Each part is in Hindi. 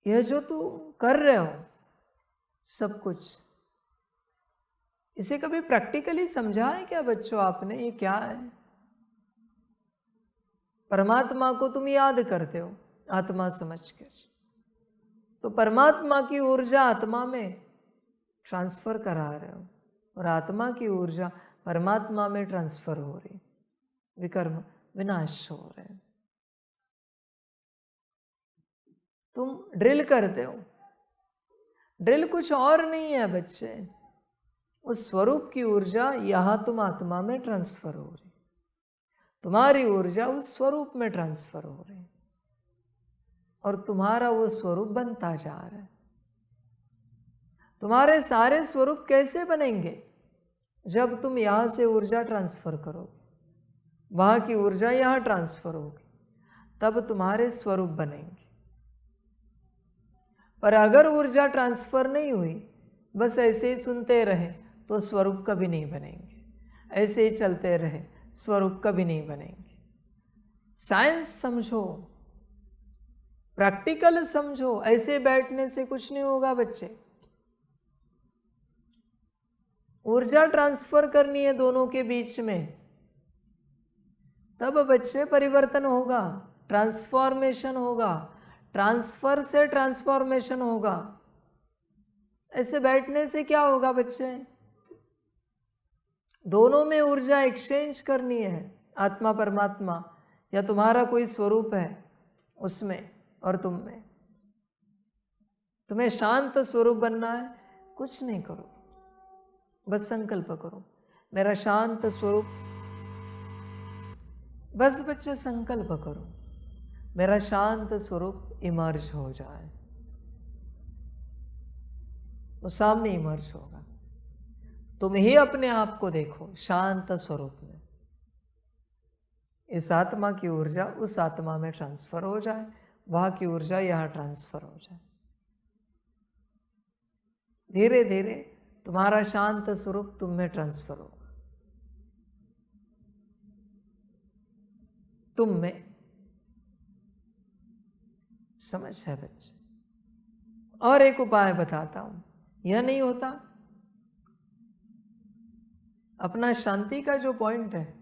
यह जो तू कर रहे हो सब कुछ, इसे कभी प्रैक्टिकली समझा है क्या बच्चों आपने? ये क्या है? परमात्मा को तुम याद करते हो आत्मा समझकर, तो परमात्मा की ऊर्जा आत्मा में ट्रांसफर करा रहे हो और आत्मा की ऊर्जा परमात्मा में ट्रांसफर हो रही, विकर्म विनाश हो रहे हैं। तुम ड्रिल करते हो, ड्रिल कुछ और नहीं है बच्चे, उस स्वरूप की ऊर्जा यहां तुम आत्मा में ट्रांसफर हो रही, तुम्हारी ऊर्जा उस स्वरूप में ट्रांसफर हो रही और तुम्हारा वो स्वरूप बनता जा रहा है। तुम्हारे सारे स्वरूप कैसे बनेंगे? जब तुम यहां से ऊर्जा ट्रांसफर करोगे, वहां की ऊर्जा यहां ट्रांसफर होगी, तब तुम्हारे स्वरूप बनेंगे। पर अगर ऊर्जा ट्रांसफर नहीं हुई, बस ऐसे ही सुनते रहे, तो स्वरूप कभी नहीं बनेंगे। ऐसे ही चलते रहे, स्वरूप कभी नहीं बनेंगे। साइंस समझो, प्रैक्टिकल समझो, ऐसे बैठने से कुछ नहीं होगा बच्चे। ऊर्जा ट्रांसफर करनी है दोनों के बीच में, तब बच्चे परिवर्तन होगा, ट्रांसफॉर्मेशन होगा, ट्रांसफर से ट्रांसफॉर्मेशन होगा। ऐसे बैठने से क्या होगा बच्चे? दोनों में ऊर्जा एक्सचेंज करनी है, आत्मा परमात्मा या तुम्हारा कोई स्वरूप है उसमें और तुम में। तुम्हें शांत स्वरूप बनना है, कुछ नहीं करो, बस संकल्प करो मेरा शांत स्वरूप। बस बच्चे संकल्प करो मेरा शांत स्वरूप इमर्ज हो जाए, वो सामने इमर्ज होगा। तुम ही अपने आप को देखो शांत स्वरूप में, इस आत्मा की ऊर्जा उस आत्मा में ट्रांसफर हो जाए, वहां की ऊर्जा यहां ट्रांसफर हो जाए। धीरे धीरे तुम्हारा शांत स्वरूप तुम में ट्रांसफर होगा, तुम में। समझ है बच्चे? और एक उपाय बताता हूं, यह नहीं होता, अपना शांति का जो पॉइंट है,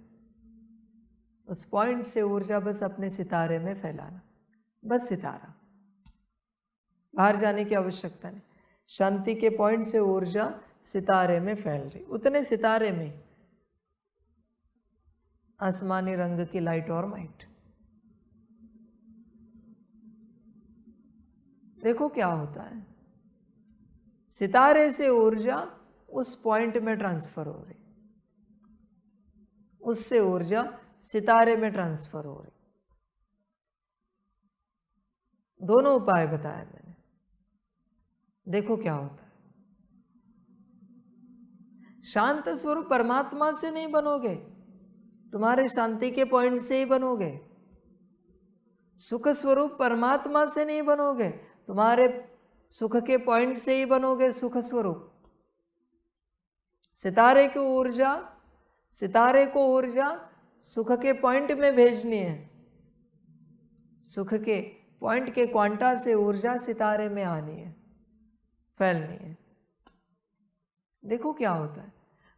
उस पॉइंट से ऊर्जा बस अपने सितारे में फैलाना, बस सितारा, बाहर जाने की आवश्यकता नहीं। शांति के पॉइंट से ऊर्जा सितारे में फैल रही, उतने सितारे में आसमानी रंग की लाइट और माइट। देखो क्या होता है, सितारे से ऊर्जा उस पॉइंट में ट्रांसफर हो रही, उससे ऊर्जा सितारे में ट्रांसफर हो रही। दोनों उपाय बताए मैंने, देखो क्या होता है। शांत स्वरूप परमात्मा से नहीं बनोगे, तुम्हारे शांति के पॉइंट से ही बनोगे। सुख स्वरूप परमात्मा से नहीं बनोगे, तुम्हारे सुख के पॉइंट से ही बनोगे सुख स्वरूप। सितारे को ऊर्जा सुख के पॉइंट में भेजनी है, सुख के पॉइंट के क्वांटा से ऊर्जा सितारे में आनी है, फैलनी है। देखो क्या होता है,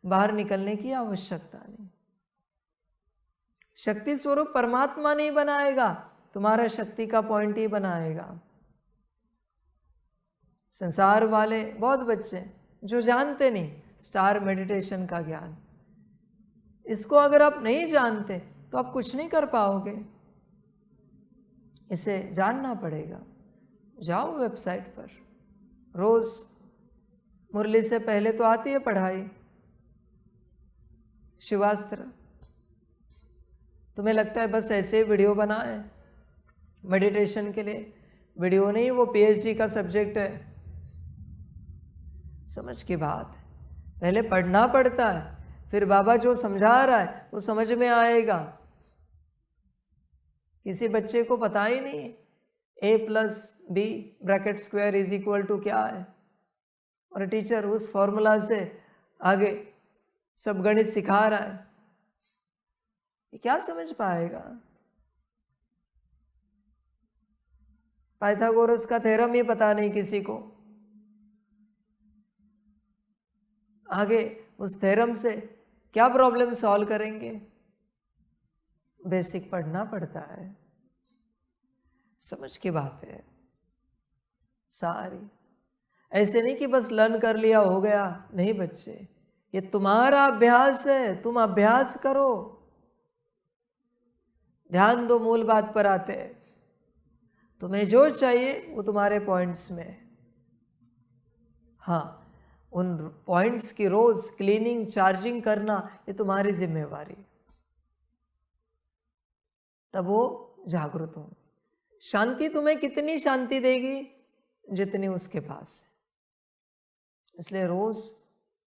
बाहर निकलने की आवश्यकता नहीं। शक्ति स्वरूप परमात्मा नहीं बनाएगा, तुम्हारा शक्ति का पॉइंट ही बनाएगा। संसार वाले बहुत बच्चे जो जानते नहीं स्टार मेडिटेशन का ज्ञान, इसको अगर आप नहीं जानते तो आप कुछ नहीं कर पाओगे, इसे जानना पड़ेगा। जाओ वेबसाइट पर, रोज मुरली से पहले तो आती है पढ़ाई शिवास्त्र। तुम्हें लगता है बस ऐसे वीडियो बनाए मेडिटेशन के लिए, वीडियो नहीं, वो पीएचडी का सब्जेक्ट है। समझ की बात है, पहले पढ़ना पड़ता है, फिर बाबा जो समझा रहा है वो समझ में आएगा। किसी बच्चे को पता ही नहीं a+b² क्या है, और टीचर उस फॉर्मूला से आगे सब गणित सिखा रहा है, ये क्या समझ पाएगा? पाइथागोरस का थ्योरम ही पता नहीं किसी को, आगे उस थ्योरम से क्या प्रॉब्लम सॉल्व करेंगे? बेसिक पढ़ना पड़ता है, समझ की बात है सारी। ऐसे नहीं कि बस लर्न कर लिया हो गया, नहीं बच्चे, ये तुम्हारा अभ्यास है, तुम अभ्यास करो। ध्यान दो, मूल बात पर आते हैं। तुम्हें जो चाहिए वो तुम्हारे पॉइंट्स में है। हाँ, उन पॉइंट्स की रोज क्लीनिंग चार्जिंग करना ये तुम्हारी जिम्मेवारी, तब वो जागृत होंगे। शांति तुम्हें कितनी शांति देगी? जितनी उसके पास है। इसलिए रोज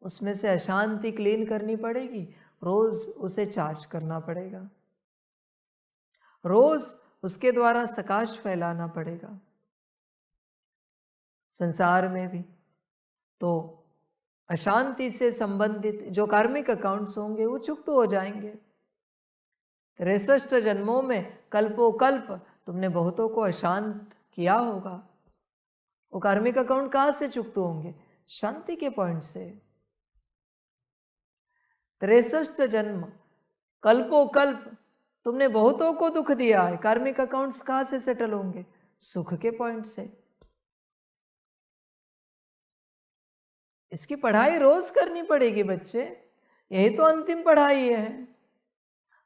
उसमें से अशांति क्लीन करनी पड़ेगी, रोज उसे चार्ज करना पड़ेगा, रोज उसके द्वारा सकाश फैलाना पड़ेगा। संसार में भी तो अशांति से संबंधित जो कार्मिक अकाउंट्स होंगे वो चुक्त हो जाएंगे। 63 जन्मों में कल्पोकल्प तुमने बहुतों को अशांत किया होगा, वो कार्मिक अकाउंट कहाँ से चुक्त होंगे? शांति के पॉइंट से। 63 जन्म कल्पोकल्प तुमने बहुतों को दुख दिया है, कार्मिक अकाउंट्स कहाँ से सेटल होंगे? सुख के पॉइंट से। इसकी पढ़ाई रोज करनी पड़ेगी बच्चे, यही तो अंतिम पढ़ाई है।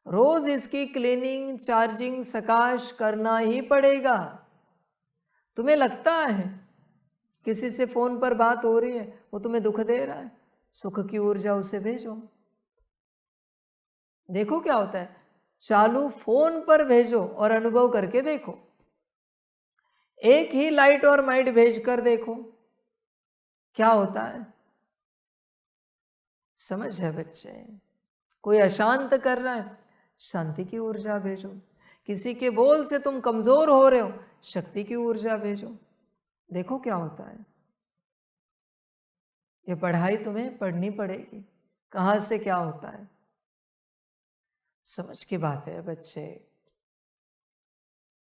रोज इसकी क्लीनिंग चार्जिंग सकाश करना ही पड़ेगा। तुम्हें लगता है किसी से फोन पर बात हो रही है, वो तुम्हें दुख दे रहा है, सुख की ऊर्जा उसे भेजो। देखो क्या होता है, चालू फोन पर भेजो और अनुभव करके देखो। एक ही लाइट और माइट भेज कर देखो क्या होता है। समझ है बच्चे? कोई अशांत कर रहा है, शांति की ऊर्जा भेजो। किसी के बोल से तुम कमजोर हो रहे हो, शक्ति की ऊर्जा भेजो, देखो क्या होता है। ये पढ़ाई तुम्हें पढ़नी पड़ेगी, कहाँ से क्या होता है। समझ की बात है बच्चे,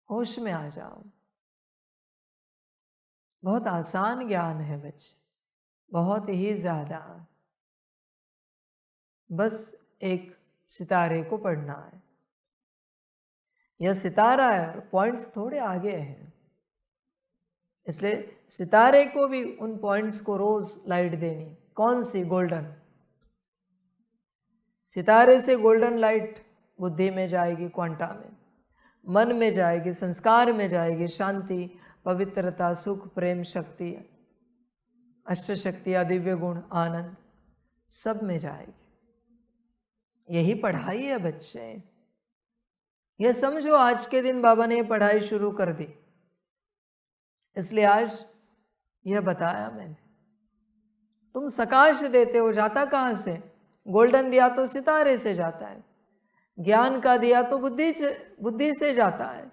होश में आ जाओ। बहुत आसान ज्ञान है बच्चे, बहुत ही ज्यादा। बस एक सितारे को पढ़ना है। यह सितारा है और पॉइंट्स थोड़े आगे हैं, इसलिए सितारे को भी उन पॉइंट्स को रोज लाइट देनी। कौन सी? गोल्डन। सितारे से गोल्डन लाइट बुद्धि में जाएगी, क्वांटा में, मन में जाएगी, संस्कार में जाएगी, शांति, पवित्रता, सुख, प्रेम, शक्ति, अष्ट शक्तियाँ, दिव्य गुण, आनंद, सब में जाएगी। यही पढ़ाई है बच्चे। ये समझो आज के दिन बाबा ने पढ़ाई शुरू कर दी, इसलिए आज यह बताया मैंने। तुम सकाश देते हो, जाता कहाँ से? गोल्डन दिया तो सितारे से जाता है, ज्ञान का दिया तो बुद्धि से जाता है,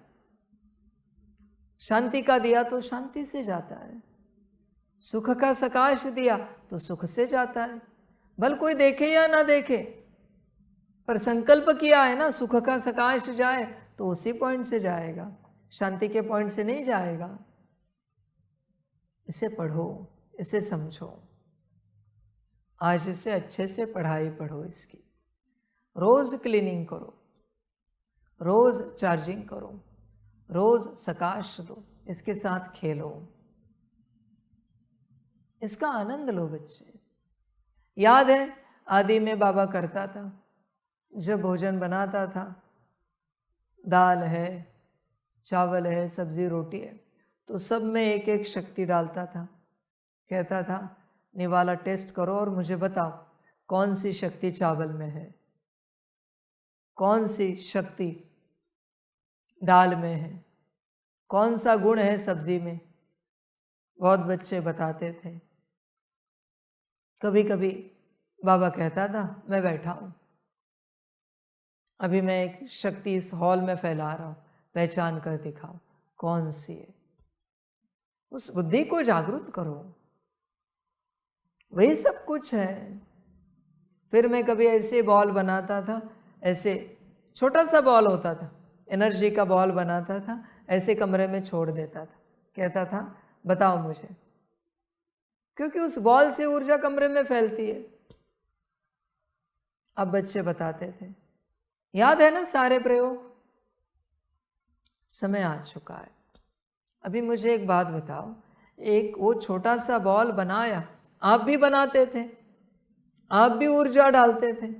शांति का दिया तो शांति से जाता है, सुख का सकाश दिया तो सुख से जाता है। भल कोई देखे या ना देखे, पर संकल्प किया है ना, सुख का सकाश जाए तो उसी पॉइंट से जाएगा, शांति के पॉइंट से नहीं जाएगा। इसे पढ़ो, इसे समझो, आज से अच्छे से पढ़ाई पढ़ो इसकी। रोज क्लीनिंग करो, रोज चार्जिंग करो, रोज सकाश दो, इसके साथ खेलो, इसका आनंद लो बच्चे। याद है आदि में बाबा करता था, जब भोजन बनाता था, दाल है, चावल है, सब्जी रोटी है, तो सब में एक एक शक्ति डालता था। कहता था निवाला टेस्ट करो और मुझे बताओ कौन सी शक्ति चावल में है, कौन सी शक्ति दाल में है, कौन सा गुण है सब्जी में। बहुत बच्चे बताते थे। कभी कभी बाबा कहता था मैं बैठा हूँ, अभी मैं एक शक्ति इस हॉल में फैला रहा हूँ, पहचान कर दिखाओ कौन सी है। उस बुद्धि को जागृत करो, वही सब कुछ है। फिर मैं कभी ऐसे बॉल बनाता था, ऐसे छोटा सा बॉल होता था, एनर्जी का बॉल बनाता था, ऐसे कमरे में छोड़ देता था, कहता था बताओ मुझे, क्योंकि उस बॉल से ऊर्जा कमरे में फैलती है। अब बच्चे बताते थे, याद है ना सारे प्रयोग। समय आ चुका है। अभी मुझे एक बात बताओ, एक वो छोटा सा बॉल बनाया, आप भी बनाते थे, आप भी ऊर्जा डालते थे,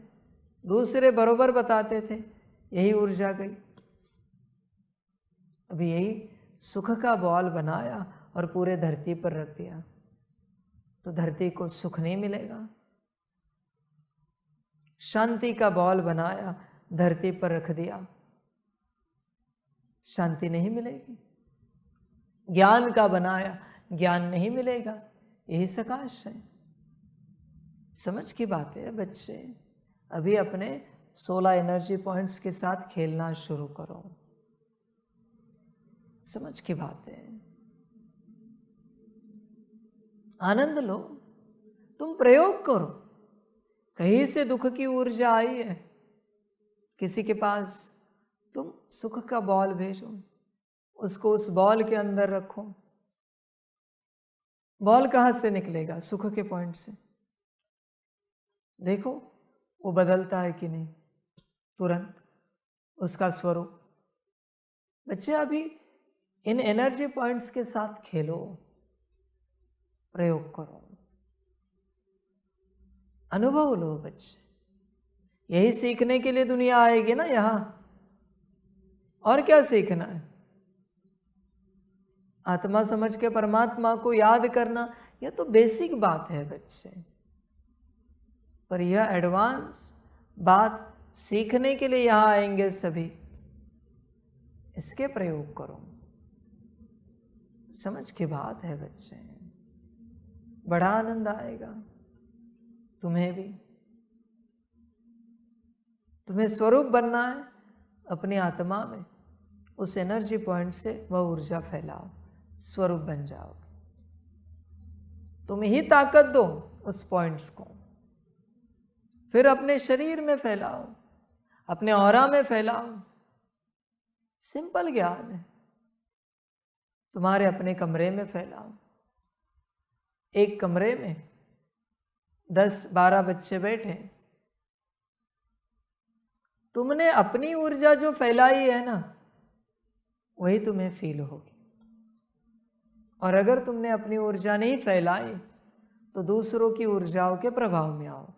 दूसरे बरोबर बताते थे, यही ऊर्जा गई। अभी यही सुख का बॉल बनाया और पूरे धरती पर रख दिया, तो धरती को सुख नहीं मिलेगा। शांति का बॉल बनाया, धरती पर रख दिया, शांति नहीं मिलेगी। ज्ञान का बनाया, ज्ञान नहीं मिलेगा। यही सकाश है। समझ की बात है बच्चे। अभी अपने 16 एनर्जी पॉइंट्स के साथ खेलना शुरू करो। समझ की बात है। आनंद लो, तुम प्रयोग करो। कहीं से दुख की ऊर्जा आई है किसी के पास, तुम सुख का बॉल भेजो, उसको उस बॉल के अंदर रखो। बॉल कहाँ से निकलेगा? सुख के पॉइंट से। देखो वो बदलता है कि नहीं तुरंत उसका स्वरूप। बच्चे अभी इन एनर्जी पॉइंट्स के साथ खेलो, प्रयोग करो, अनुभव लो बच्चे। यही सीखने के लिए दुनिया आएगी ना यहाँ, और क्या सीखना है? आत्मा समझ के परमात्मा को याद करना, यह तो बेसिक बात है बच्चे। पर यह एडवांस बात सीखने के लिए यहाँ आएंगे सभी, इसके प्रयोग करो। समझ की बात है बच्चे, बड़ा आनंद आएगा तुम्हें भी। तुम्हें स्वरूप बनना है अपनी आत्मा में, उस एनर्जी पॉइंट से वह ऊर्जा फैलाओ, स्वरूप बन जाओ। तुम ही ताकत दो उस पॉइंट्स को, फिर अपने शरीर में फैलाओ, अपने ऑरा में फैलाओ। सिंपल ज्ञान है। तुम्हारे अपने कमरे में फैलाओ। एक कमरे में 10-12 बच्चे बैठे, तुमने अपनी ऊर्जा जो फैलाई है ना, वही तुम्हें फील होगी। और अगर तुमने अपनी ऊर्जा नहीं फैलाई तो दूसरों की ऊर्जाओं के प्रभाव में आओगे।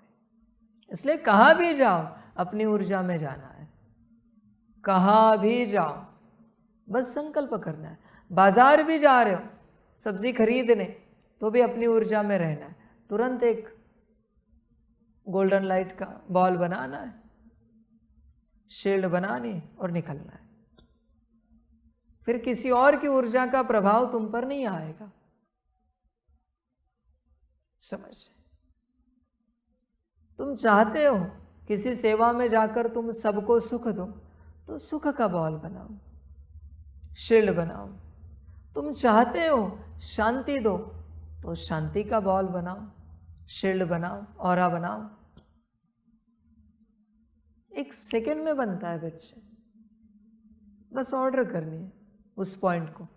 इसलिए कहाँ भी जाओ अपनी ऊर्जा में जाना है। कहाँ भी जाओ बस संकल्प करना है। बाजार भी जा रहे हो सब्जी खरीदने, तो भी अपनी ऊर्जा में रहना है। तुरंत एक गोल्डन लाइट का बॉल बनाना है, शील्ड बनानी है और निकलना है। फिर किसी और की ऊर्जा का प्रभाव तुम पर नहीं आएगा। समझ? तुम चाहते हो किसी सेवा में जाकर तुम सबको सुख दो, तो सुख का बॉल बनाओ, शील्ड बनाओ। तुम चाहते हो शांति दो, तो शांति का बॉल बनाओ, शील्ड बनाओ, ऑरा बनाओ। एक सेकंड में बनता है बच्चे। बस ऑर्डर करनी है उस पॉइंट को।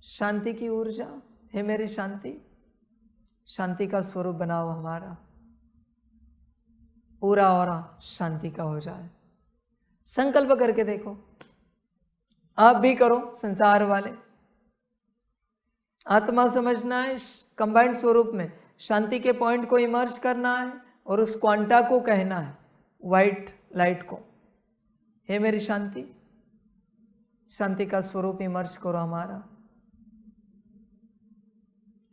शांति की ऊर्जा, हे मेरी शांति, शांति का स्वरूप बनाओ हमारा। पूरा ऑरा शांति का हो जाए। संकल्प करके देखो, आप भी करो। संसार वाले आत्मा समझना है, कंबाइंड स्वरूप में शांति के पॉइंट को इमर्ज करना है और उस क्वांटा को कहना है, वाइट लाइट को, हे मेरी शांति, शांति का स्वरूप इमर्ज करो हमारा।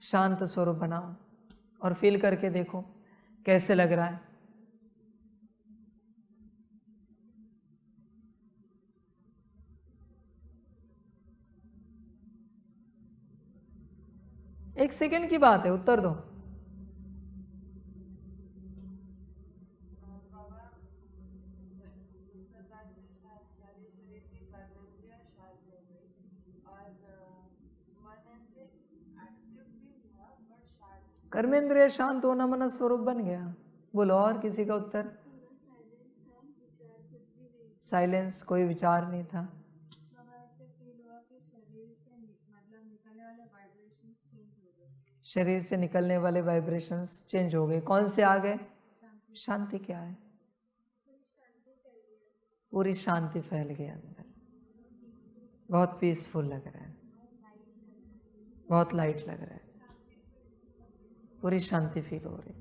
शांत स्वरूप बनाओ और फील करके देखो कैसे लग रहा है। एक सेकंड की बात है, उत्तर दो। कर्मेंद्रिय शांत होना मन स्वरूप बन गया। बोलो और किसी का उत्तर? साइलेंस, कोई विचार नहीं था। शरीर से निकलने वाले वाइब्रेशंस चेंज हो गए। कौन से आ गए? शांति क्या है? पूरी शांति फैल गई अंदर, बहुत पीसफुल लग रहा है, बहुत लाइट लग रहा है, पूरी शांति फील हो रही,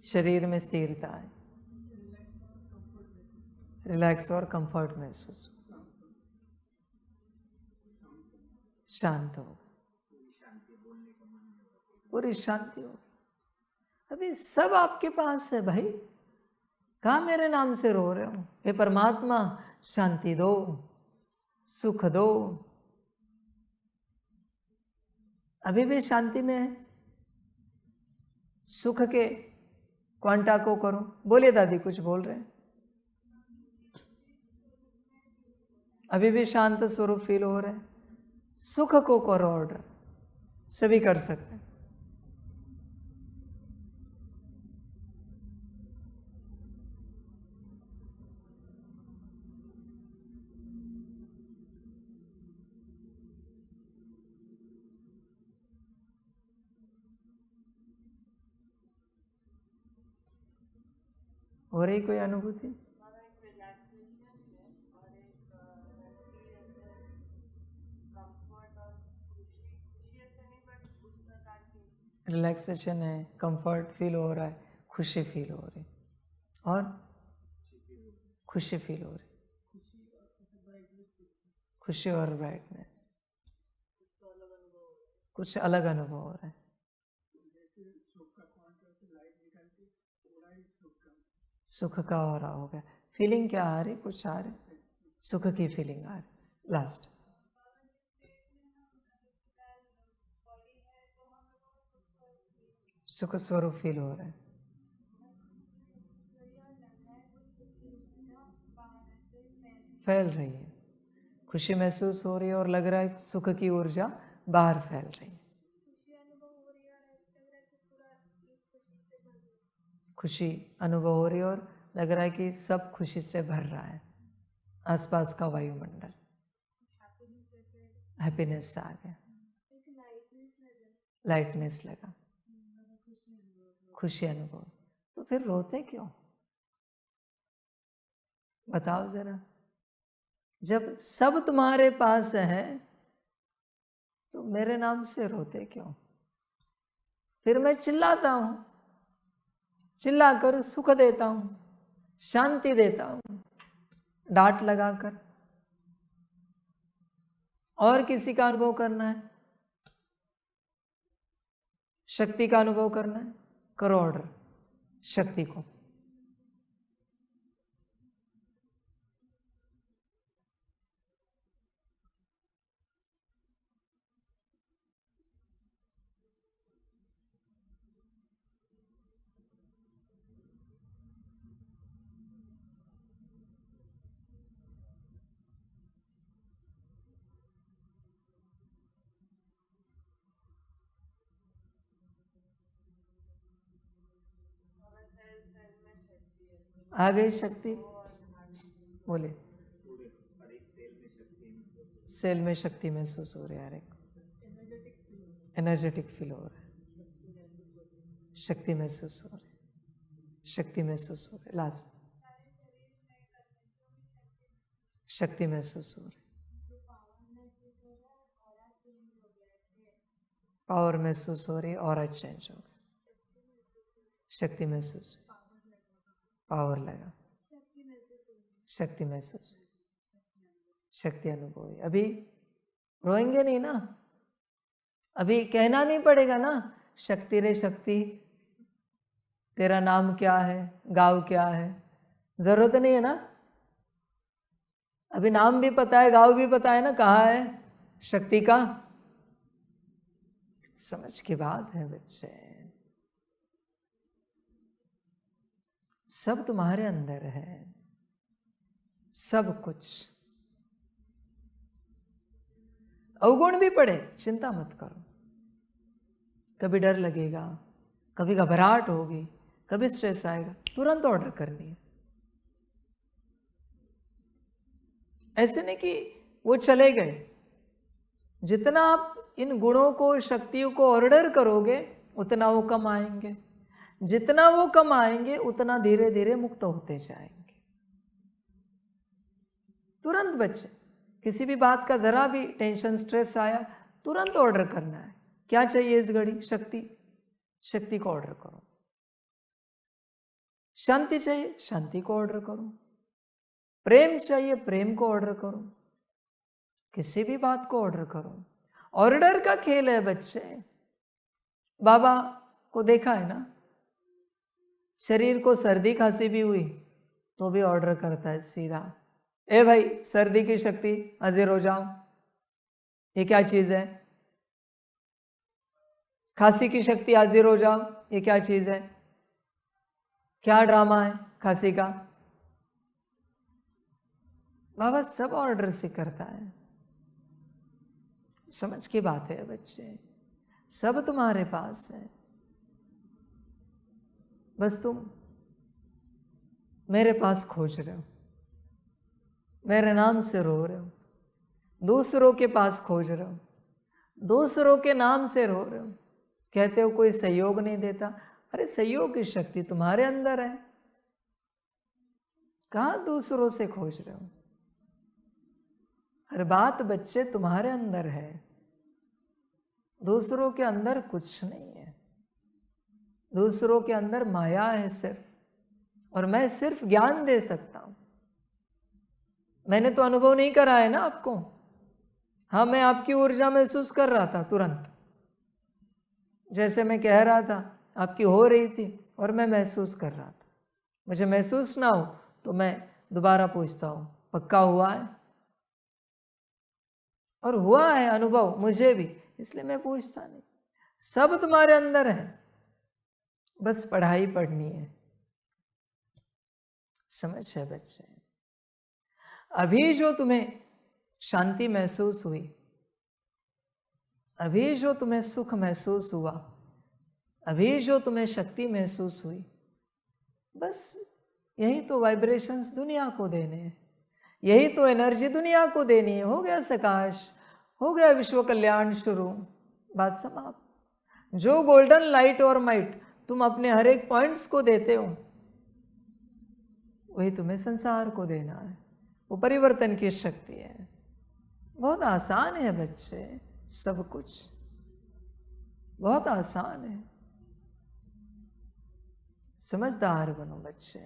शरीर में स्थिरता है, रिलैक्स और कंफर्ट महसूस, शांत हो, पूरी शांति हो। अभी सब आपके पास है भाई, कहाँ मेरे नाम से रो रहे हो? हे परमात्मा शांति दो, सुख दो। अभी भी शांति में है, सुख के क्वांटा को करो। बोलिए दादी, कुछ बोल रहे हैं? अभी भी शांत स्वरूप फील हो रहा है, सुख को करो ऑर्डर, सभी कर सकते हैं। हो रही कोई अनुभूति? रिलैक्सेशन है, कंफर्ट फील हो रहा है, खुशी फील हो रही, और खुशी फील हो रही, खुशी और ब्राइटनेस, कुछ अलग अनुभव हो रहा है। सुख का हो रहा होगा। फीलिंग क्या आ रही? कुछ आ रही, सुख की फीलिंग आ रही। लास्ट सुख स्वरूप फील हो रहा है। फैल रही है, खुशी महसूस हो रही है और लग रहा है सुख की ऊर्जा बाहर फैल रही है। खुशी अनुभव हो रही है और लग रहा है कि सब खुशी से भर रहा है, आसपास का वायुमंडल। हैप्पीनेस आ गया, लाइटनेस लगा, खुशी अनुभव। तो फिर रोते क्यों? बताओ जरा। जब सब तुम्हारे पास है तो मेरे नाम से रोते क्यों? फिर मैं चिल्लाता हूं, चिल्लाकर सुख देता हूं, शांति देता हूं, डांट लगाकर। और किसी का अनुभव करना है, शक्ति का अनुभव करना है, करो ऑर्डर शक्ति को। आ गई शक्ति? बोले। सेल में शक्ति महसूस हो रहा है, एनर्जेटिक फील हो रहा है, शक्ति महसूस हो रही है, शक्ति महसूस हो रही है। लास्ट शक्ति महसूस हो रही है, पावर महसूस हो रही है, और चेंज हो गया, शक्ति महसूस, पावर लगा, शक्ति महसूस, शक्ति अनुभव हुई। अभी रोएंगे नहीं ना, अभी कहना नहीं पड़ेगा ना, शक्ति रे शक्ति तेरा नाम क्या है, गाँव क्या है, जरूरत नहीं है ना। अभी नाम भी पता है, गाँव भी पता है ना, कहाँ है शक्ति का। समझ की बात है बच्चे, सब तुम्हारे अंदर है, सब कुछ। अवगुण भी पड़े, चिंता मत करो। कभी डर लगेगा, कभी घबराहट होगी, कभी स्ट्रेस आएगा, तुरंत ऑर्डर करनी है। ऐसे नहीं कि वो चले गए, जितना आप इन गुणों को, शक्तियों को ऑर्डर करोगे उतना वो कम आएंगे, जितना वो कम आएंगे उतना धीरे धीरे मुक्त होते जाएंगे। तुरंत बच्चे, किसी भी बात का जरा भी टेंशन, स्ट्रेस आया, तुरंत ऑर्डर करना है। क्या चाहिए इस घड़ी? शक्ति। शक्ति को ऑर्डर करो। शांति चाहिए, शांति को ऑर्डर करो। प्रेम चाहिए, प्रेम को ऑर्डर करो। किसी भी बात को ऑर्डर करो। ऑर्डर का खेल है बच्चे। बाबा को देखा है ना, शरीर को सर्दी खांसी भी हुई तो भी ऑर्डर करता है सीधा, ए भाई सर्दी की शक्ति हाजिर हो जाओ। ये क्या चीज है? खांसी की शक्ति हाजिर हो जाओ, ये क्या चीज है? क्या ड्रामा है खांसी का? बाबा सब ऑर्डर से करता है। समझ की बात है बच्चे, सब तुम्हारे पास है, बस तुम मेरे पास खोज रहे हो, मेरे नाम से रो रहे हो, दूसरों के पास खोज रहे हो, दूसरों के नाम से रो रहे हो, कहते हो कोई सहयोग नहीं देता। अरे सहयोग की शक्ति तुम्हारे अंदर है, कहाँ दूसरों से खोज रहे हो? हर बात बच्चे तुम्हारे अंदर है, दूसरों के अंदर कुछ नहीं है। दूसरों के अंदर माया है सिर्फ, और मैं सिर्फ ज्ञान दे सकता हूं। मैंने तो अनुभव नहीं करा है ना आपको। हाँ, मैं आपकी ऊर्जा महसूस कर रहा था तुरंत, जैसे मैं कह रहा था आपकी हो रही थी और मैं महसूस कर रहा था। मुझे महसूस ना हो तो मैं दोबारा पूछता हूं, पक्का हुआ है? और हुआ है अनुभव मुझे भी, इसलिए मैं पूछता नहीं। सब तुम्हारे अंदर है, बस पढ़ाई पढ़नी है। समझ है बच्चे? अभी जो तुम्हें शांति महसूस हुई, अभी जो तुम्हें सुख महसूस हुआ, अभी जो तुम्हें शक्ति महसूस हुई, बस यही तो वाइब्रेशंस दुनिया को देने हैं, यही तो एनर्जी दुनिया को देनी है। हो गया सकाश, हो गया विश्व कल्याण शुरू, बात समाप्त। जो गोल्डन लाइट और माइट तुम अपने हर एक पॉइंट्स को देते हो, वही तुम्हें संसार को देना है। वो परिवर्तन की शक्ति है। बहुत आसान है बच्चे, सब कुछ बहुत आसान है। समझदार बनो बच्चे।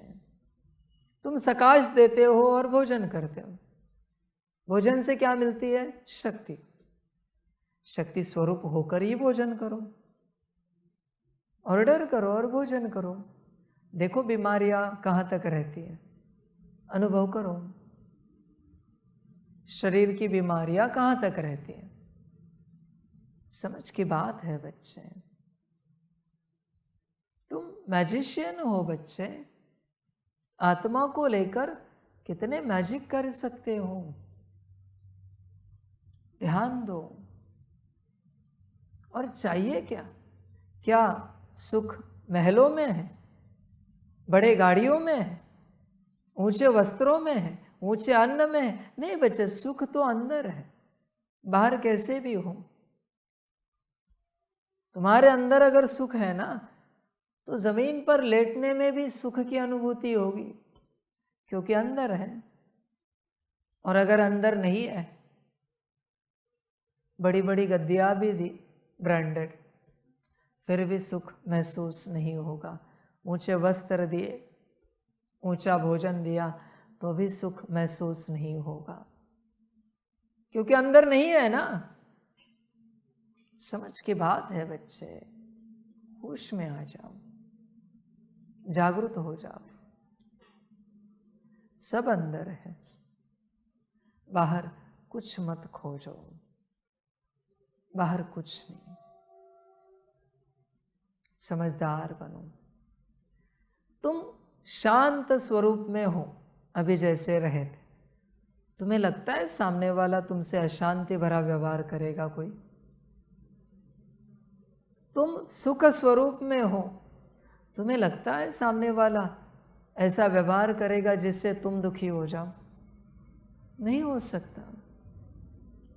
तुम सकाश देते हो और भोजन करते हो। भोजन से क्या मिलती है? शक्ति। शक्ति स्वरूप होकर ही भोजन करो, ऑर्डर करो और भोजन करो। देखो बीमारियां कहाँ तक रहती है, अनुभव करो। शरीर की बीमारियां कहाँ तक रहती है। समझ की बात है बच्चे। तुम मैजिशियन हो बच्चे, आत्मा को लेकर कितने मैजिक कर सकते हो। ध्यान दो। और चाहिए क्या? क्या सुख महलों में है, बड़े गाड़ियों में है, ऊंचे वस्त्रों में है, ऊंचे अन्न में है? नहीं बच्चे, सुख तो अंदर है, बाहर कैसे भी हो। तुम्हारे अंदर अगर सुख है ना, तो जमीन पर लेटने में भी सुख की अनुभूति होगी, क्योंकि अंदर है। और अगर अंदर नहीं है, बड़ी बड़ी गद्दियां भी दी ब्रांडेड, फिर भी सुख महसूस नहीं होगा। ऊंचे वस्त्र दिए, ऊंचा भोजन दिया, तो भी सुख महसूस नहीं होगा, क्योंकि अंदर नहीं है ना। समझ की बात है बच्चे। होश में आ जाओ, जागृत हो जाओ। सब अंदर है, बाहर कुछ मत खोजो, बाहर कुछ नहीं। समझदार बनो। तुम शांत स्वरूप में हो, अभी जैसे रहे थे। तुम्हें लगता है सामने वाला तुमसे अशांति भरा व्यवहार करेगा कोई? तुम सुख स्वरूप में हो, तुम्हें लगता है सामने वाला ऐसा व्यवहार करेगा जिससे तुम दुखी हो जाओ? नहीं हो सकता।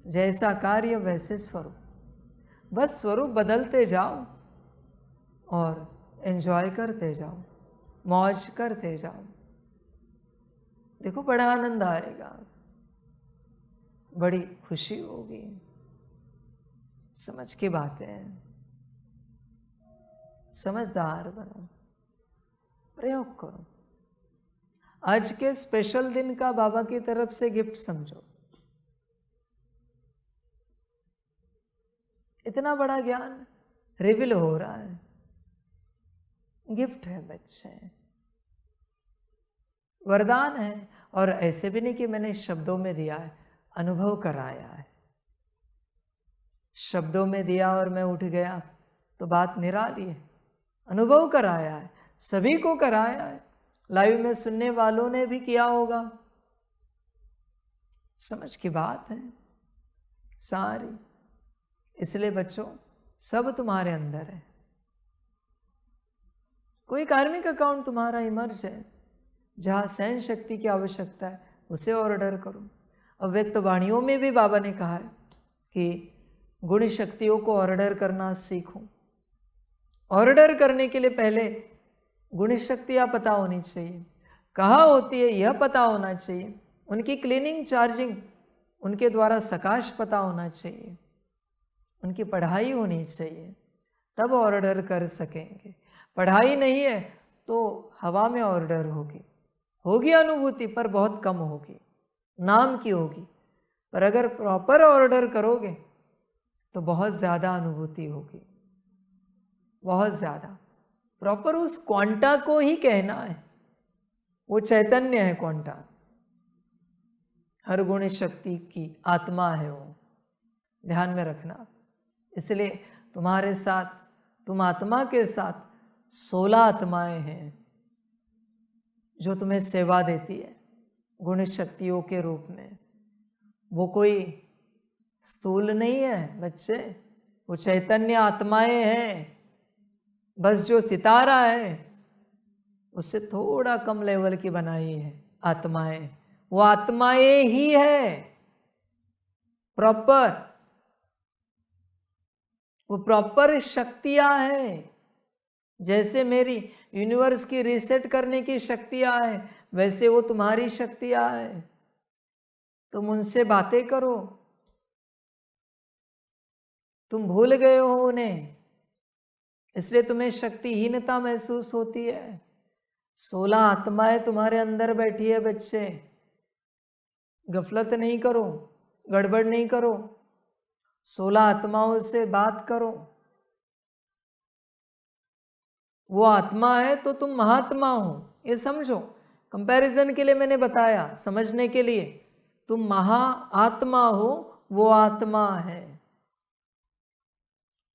जैसा कार्य वैसे स्वरूप। बस स्वरूप बदलते जाओ और एंजॉय करते जाओ, मौज करते जाओ। देखो बड़ा आनंद आएगा, बड़ी खुशी होगी। समझ की बातें हैं, समझदार बनो, प्रयोग करो। आज के स्पेशल दिन का बाबा की तरफ से गिफ्ट समझो। इतना बड़ा ज्ञान रिवील हो रहा है, गिफ्ट है बच्चे, वरदान है। और ऐसे भी नहीं कि मैंने शब्दों में दिया है, अनुभव कराया है। शब्दों में दिया और मैं उठ गया तो बात निराली है। अनुभव कराया है, सभी को कराया है। लाइव में सुनने वालों ने भी किया होगा। समझ की बात है सारी। इसलिए बच्चों, सब तुम्हारे अंदर है। कोई कार्मिक अकाउंट तुम्हारा इमर्ज है, जहां सहन शक्ति की आवश्यकता है उसे ऑर्डर करो। अव्यक्त वाणियों में भी बाबा ने कहा है कि गुण शक्तियों को ऑर्डर करना सीखो। ऑर्डर करने के लिए पहले गुण शक्तियां पता होनी चाहिए, कहाँ होती है यह पता होना चाहिए, उनकी क्लीनिंग चार्जिंग, उनके द्वारा सकाश पता होना चाहिए, उनकी पढ़ाई होनी चाहिए, तब ऑर्डर कर सकेंगे। पढ़ाई नहीं है तो हवा में ऑर्डर होगी अनुभूति, पर बहुत कम होगी, नाम की होगी। पर अगर प्रॉपर ऑर्डर करोगे तो बहुत ज़्यादा अनुभूति होगी, बहुत ज़्यादा। प्रॉपर उस क्वांटा को ही कहना है, वो चैतन्य है क्वांटा, हर गुण शक्ति की आत्मा है वो, ध्यान में रखना। इसलिए तुम्हारे साथ, तुम आत्मा के साथ 16 आत्माएं हैं जो तुम्हें सेवा देती है गुण शक्तियों के रूप में। वो कोई स्थूल नहीं है बच्चे, वो चैतन्य आत्माएं हैं। बस जो सितारा है उससे थोड़ा कम लेवल की बनाई है आत्माएं, वो आत्माएं ही है प्रॉपर, वो प्रॉपर शक्तियां हैं। जैसे मेरी यूनिवर्स की रीसेट करने की शक्तियां है, वैसे वो तुम्हारी शक्तियां है। तुम उनसे बातें करो, तुम भूल गए हो उन्हें, इसलिए तुम्हें शक्तिहीनता महसूस होती है। 16 आत्माएं तुम्हारे अंदर बैठी है बच्चे, गफलत नहीं करो, गड़बड़ नहीं करो, 16 आत्माओं से बात करो। वो आत्मा है तो तुम महात्मा हो, ये समझो। कंपैरिजन के लिए मैंने बताया, समझने के लिए। तुम महा आत्मा हो, वो आत्मा है।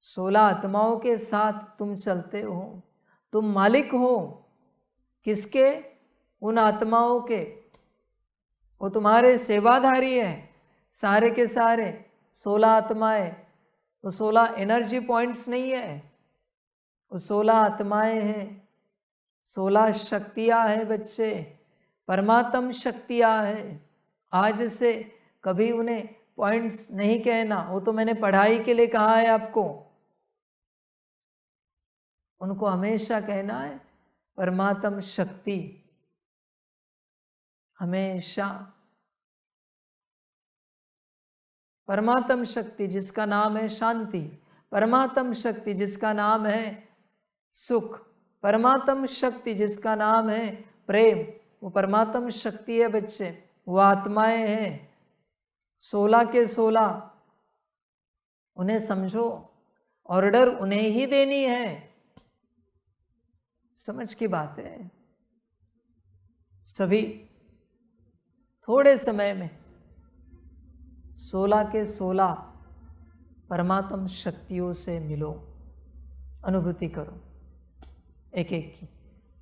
16 आत्माओं के साथ तुम चलते हो, तुम मालिक हो किसके? उन आत्माओं के। वो तुम्हारे सेवाधारी है, सारे के सारे 16 आत्माएं। वो 16 एनर्जी पॉइंट्स नहीं है, वो 16 आत्माएं हैं, 16 शक्तियां हैं बच्चे, परमात्म शक्तियां हैं। आज से कभी उन्हें पॉइंट्स नहीं कहना, वो तो मैंने पढ़ाई के लिए कहा है आपको। उनको हमेशा कहना है परमात्म शक्ति, हमेशा। परमात्म शक्ति जिसका नाम है शांति, परमात्म शक्ति जिसका नाम है सुख, परमात्म शक्ति जिसका नाम है प्रेम, वो परमात्म शक्ति है बच्चे, वो आत्माएं हैं 16 के 16। उन्हें समझो, ऑर्डर उन्हें ही देनी है। समझ की बात है। सभी थोड़े समय में 16 के 16 परमात्म शक्तियों से मिलो, अनुभूति करो एक एक की।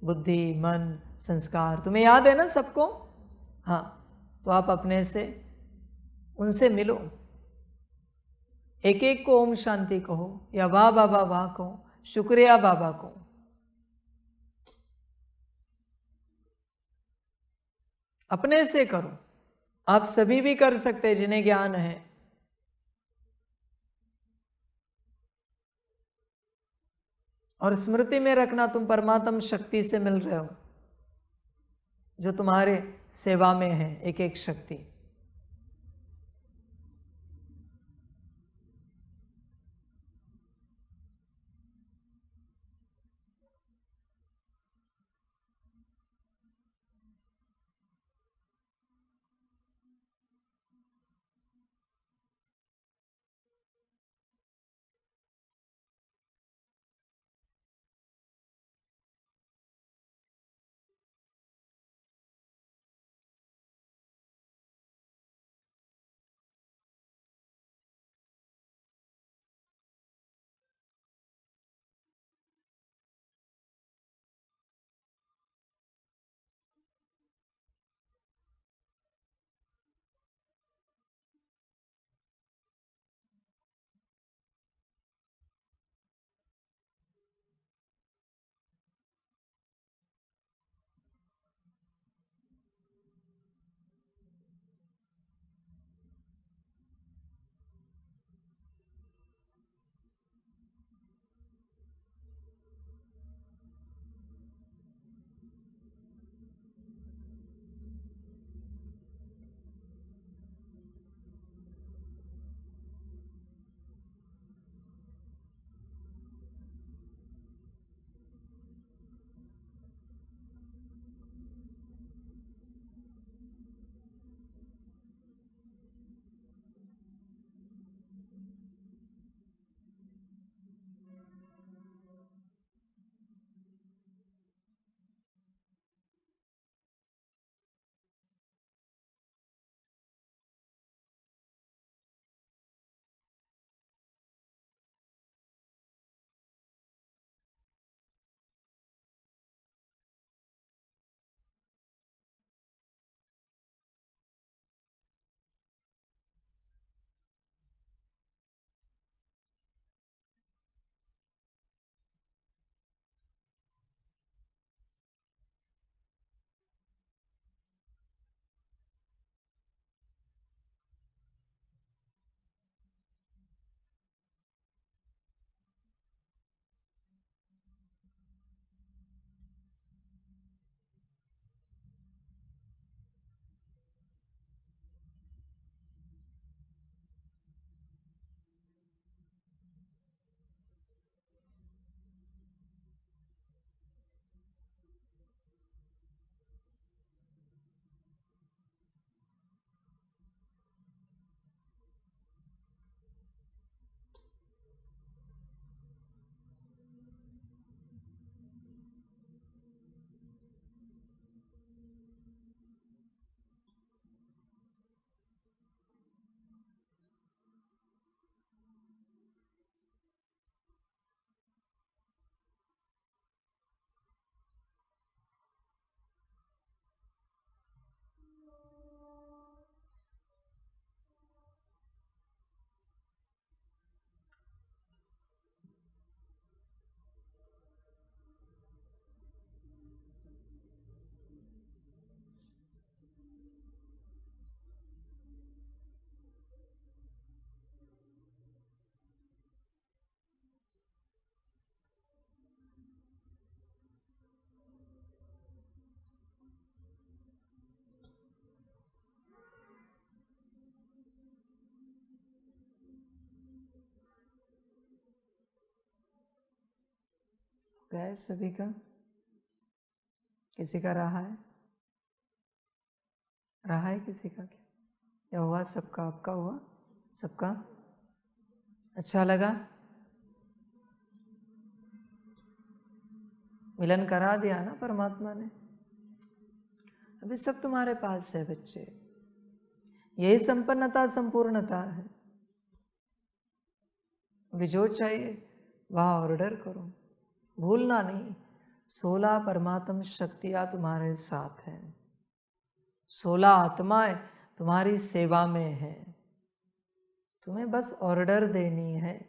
बुद्धि, मन, संस्कार तुम्हें याद है ना सबको? हाँ, तो आप अपने से उनसे मिलो। एक एक को ओम शांति कहो, या वाह बाबा वाह कहो, शुक्रिया बाबा को। अपने से करो। आप सभी भी कर सकते हैं जिन्हें ज्ञान है। और स्मृति में रखना तुम परमात्म शक्ति से मिल रहे हो, जो तुम्हारे सेवा में है, एक एक शक्ति। गए सभी का? किसी का रहा है? रहा है किसी का? क्या या हुआ सबका? आपका हुआ सबका? अच्छा लगा? मिलन करा दिया ना परमात्मा ने। अभी सब तुम्हारे पास है बच्चे, यही संपन्नता संपूर्णता है। अभी जो चाहिए वह ऑर्डर करो, भूलना नहीं। 16 परमात्म शक्तियां तुम्हारे साथ हैं, 16 आत्माएं तुम्हारी सेवा में है। तुम्हें बस ऑर्डर देनी है,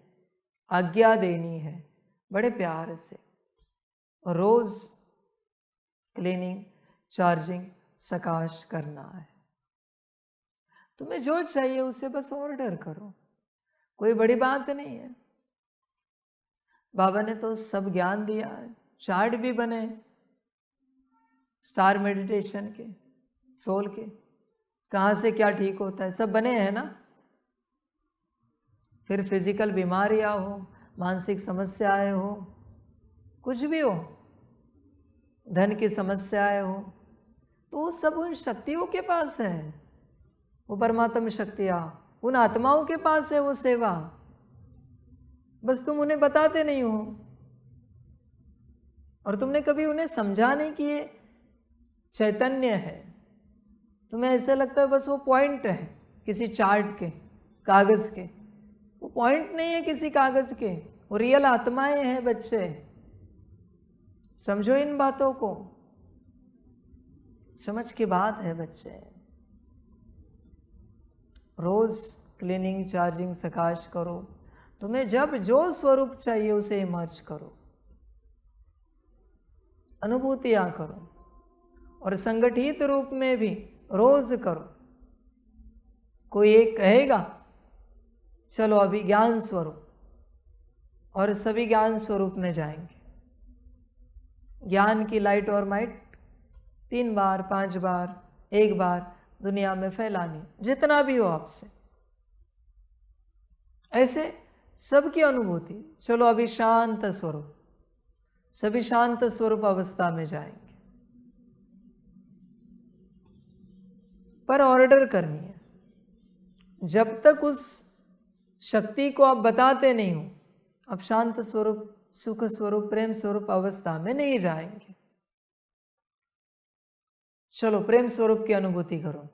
आज्ञा देनी है, बड़े प्यार से। और रोज क्लीनिंग, चार्जिंग, सकाश करना है। तुम्हें जो चाहिए उसे बस ऑर्डर करो, कोई बड़ी बात नहीं है। बाबा ने तो सब ज्ञान दिया, चार्ट भी बने स्टार मेडिटेशन के, सोल के, कहाँ से क्या ठीक होता है, सब बने हैं ना। फिर फिजिकल बीमारियां हो, मानसिक समस्याएं हो, कुछ भी हो, धन की समस्याएं हो, तो वो सब उन शक्तियों के पास है, वो परमात्मा शक्तियाँ उन आत्माओं के पास है वो सेवा, बस तुम उन्हें बताते नहीं हो और तुमने कभी उन्हें समझा नहीं कि ये चैतन्य है। तुम्हें ऐसा लगता है बस वो पॉइंट है किसी चार्ट के, कागज के। वो पॉइंट नहीं है किसी कागज के, वो रियल आत्माएं हैं बच्चे। समझो इन बातों को, समझ की बात है बच्चे। रोज क्लीनिंग, चार्जिंग, सकाश करो। तुम्हें जब जो स्वरूप चाहिए उसे इमर्ज करो, अनुभूतियां करो, और संगठित रूप में भी रोज करो। कोई एक कहेगा चलो अभी ज्ञान स्वरूप, और सभी ज्ञान स्वरूप में जाएंगे। ज्ञान की लाइट और माइट 3 बार 5 बार 1 बार दुनिया में फैलानी, जितना भी हो आपसे। ऐसे सबकी अनुभूति। चलो अभी शांत स्वरूप, सभी शांत स्वरूप अवस्था में जाएंगे। पर ऑर्डर करनी है। जब तक उस शक्ति को आप बताते नहीं हो, आप शांत स्वरूप, सुख स्वरूप, प्रेम स्वरूप अवस्था में नहीं जाएंगे। चलो प्रेम स्वरूप की अनुभूति करो।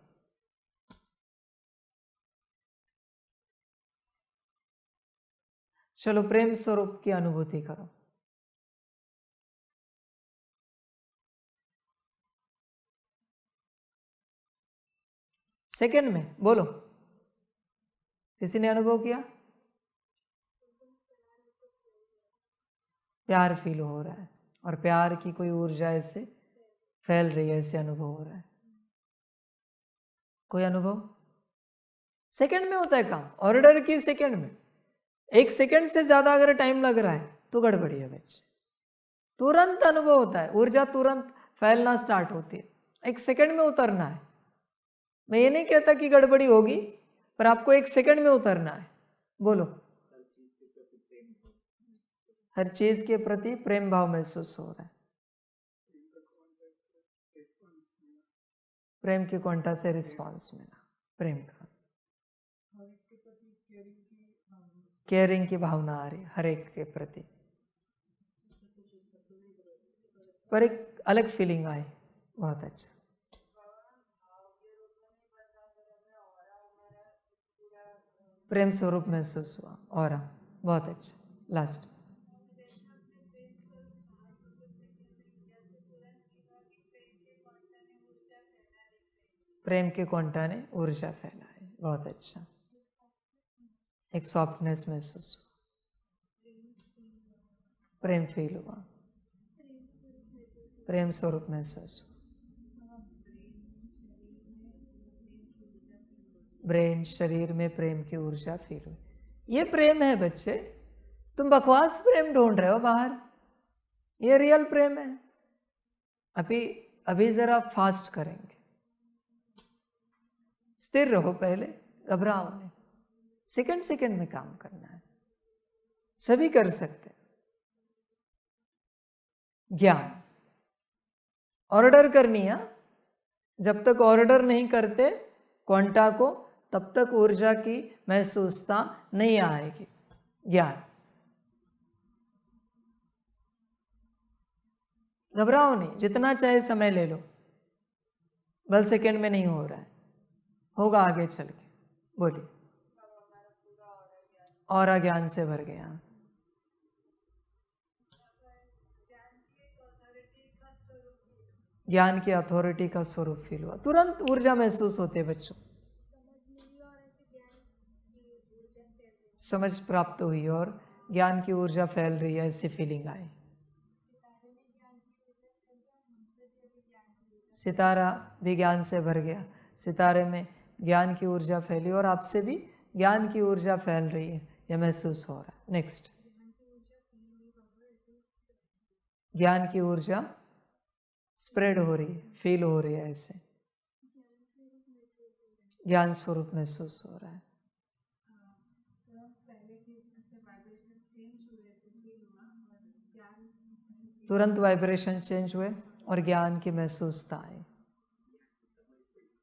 चलो प्रेम स्वरूप की अनुभूति करो। सेकंड में बोलो, किसी ने अनुभव किया? प्यार फील हो रहा है, और प्यार की कोई ऊर्जा ऐसे फैल रही है, ऐसे अनुभव हो रहा है। कोई अनुभव? सेकंड में होता है काम, ऑर्डर की सेकंड में। 1 सेकंड से ज्यादा अगर टाइम लग रहा है तो गड़बड़ी है बच्चे। तुरंत अनुभव होता है, ऊर्जा तुरंत फैलना स्टार्ट होती है। 1 सेकंड में उतरना है। मैं ये नहीं कहता कि गड़बड़ी होगी, पर आपको 1 सेकंड में उतरना है। बोलो। हर चीज के प्रति प्रेम भाव महसूस हो रहा है। प्रेम की क्वांटा से रिस्पॉन्स मिला, प्रेम का, केयरिंग की भावना आ रही हर एक के प्रति, पर एक अलग फीलिंग आई। बहुत अच्छा। प्रेम स्वरूप महसूस हुआ, और बहुत अच्छा। लास्ट। प्रेम के क्वांटा ने ऊर्जा फैलाई। बहुत अच्छा। एक सॉफ्टनेस महसूस हुआ, प्रेम फील हुआ, प्रेम स्वरूप महसूस हुआ। ब्रेन, शरीर में प्रेम की ऊर्जा फील हुई। ये प्रेम है बच्चे। तुम बकवास प्रेम ढूंढ रहे हो बाहर, ये रियल प्रेम है। अभी जरा फास्ट करेंगे। स्थिर रहो, पहले घबराओ नहीं। सेकंड सेकंड में काम करना है, सभी कर सकते हैं। ज्ञान ऑर्डर करनी है। जब तक ऑर्डर नहीं करते क्वांटा को, तब तक ऊर्जा की महसूसता नहीं आएगी। ज्ञान, घबराओ नहीं, जितना चाहे समय ले लो, बस सेकंड में नहीं हो रहा है, होगा आगे चल के। बोलिए। और ज्ञान से भर गया। ज्ञान की अथॉरिटी का स्वरूप फील हुआ, तुरंत ऊर्जा महसूस होते बच्चों। समझ प्राप्त हुई और ज्ञान की ऊर्जा फैल रही है, ऐसी फीलिंग आई। सितारा भी ज्ञान से भर गया, सितारे में ज्ञान की ऊर्जा फैली और आपसे भी ज्ञान की ऊर्जा फैल रही है, यह महसूस हो रहा है। नेक्स्ट। ज्ञान की ऊर्जा स्प्रेड हो रही है, फील हो रही है, ऐसे ज्ञान स्वरूप महसूस हो रहा है। तुरंत वाइब्रेशन चेंज हुए और ज्ञान की महसूसता आई,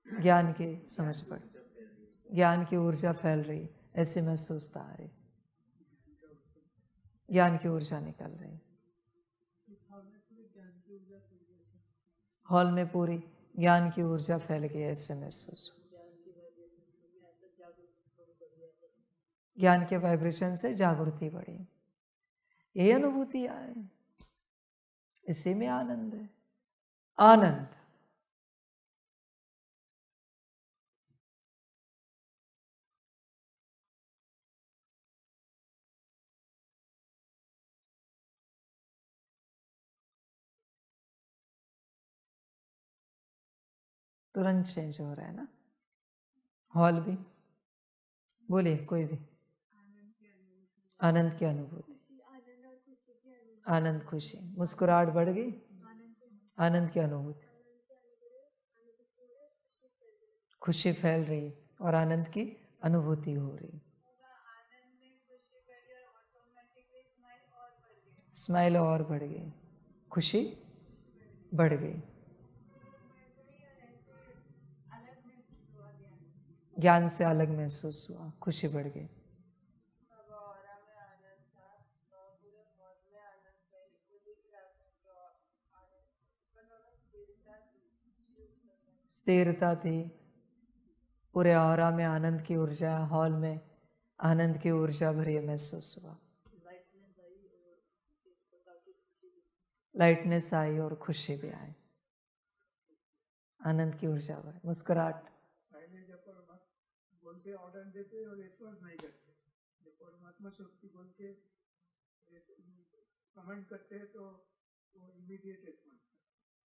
ज्ञान की समझ पड़, ज्ञान की ऊर्जा फैल रही, ऐसी महसूसता आ रही, ज्ञान की ऊर्जा निकल रही। हॉल में पूरी ज्ञान की ऊर्जा फैल गई, ऐसे महसूस हो। ज्ञान के वाइब्रेशन से जागृति बढ़ी, यही अनुभूति आए, इसी में आनंद है। आनंद तुरंत चेंज हो रहा है ना। हॉल भी बोलिए, कोई भी। आनंद की अनुभूति, आनंद, खुशी, मुस्कुराहट बढ़ गई, आनंद की अनुभूति, खुशी फैल रही और आनंद की अनुभूति हो रही। स्माइल और बढ़ गई, खुशी बढ़ गई, ज्ञान से अलग महसूस हुआ, खुशी बढ़ गई। स्थिरता थी, पूरे ऑरा में आनंद की ऊर्जा, हॉल में आनंद की ऊर्जा भरी महसूस हुआ। लाइटनेस आई और खुशी भी आई, आनंद की ऊर्जा बढ़ी, मुस्कुराहट। बोल के ऑर्डर देते और रिस्पॉन्स नहीं करते, जब परमात्मा शक्ति बोल के कमेंट करते हैं तो वो इमीडिएट रिस्पॉन्स।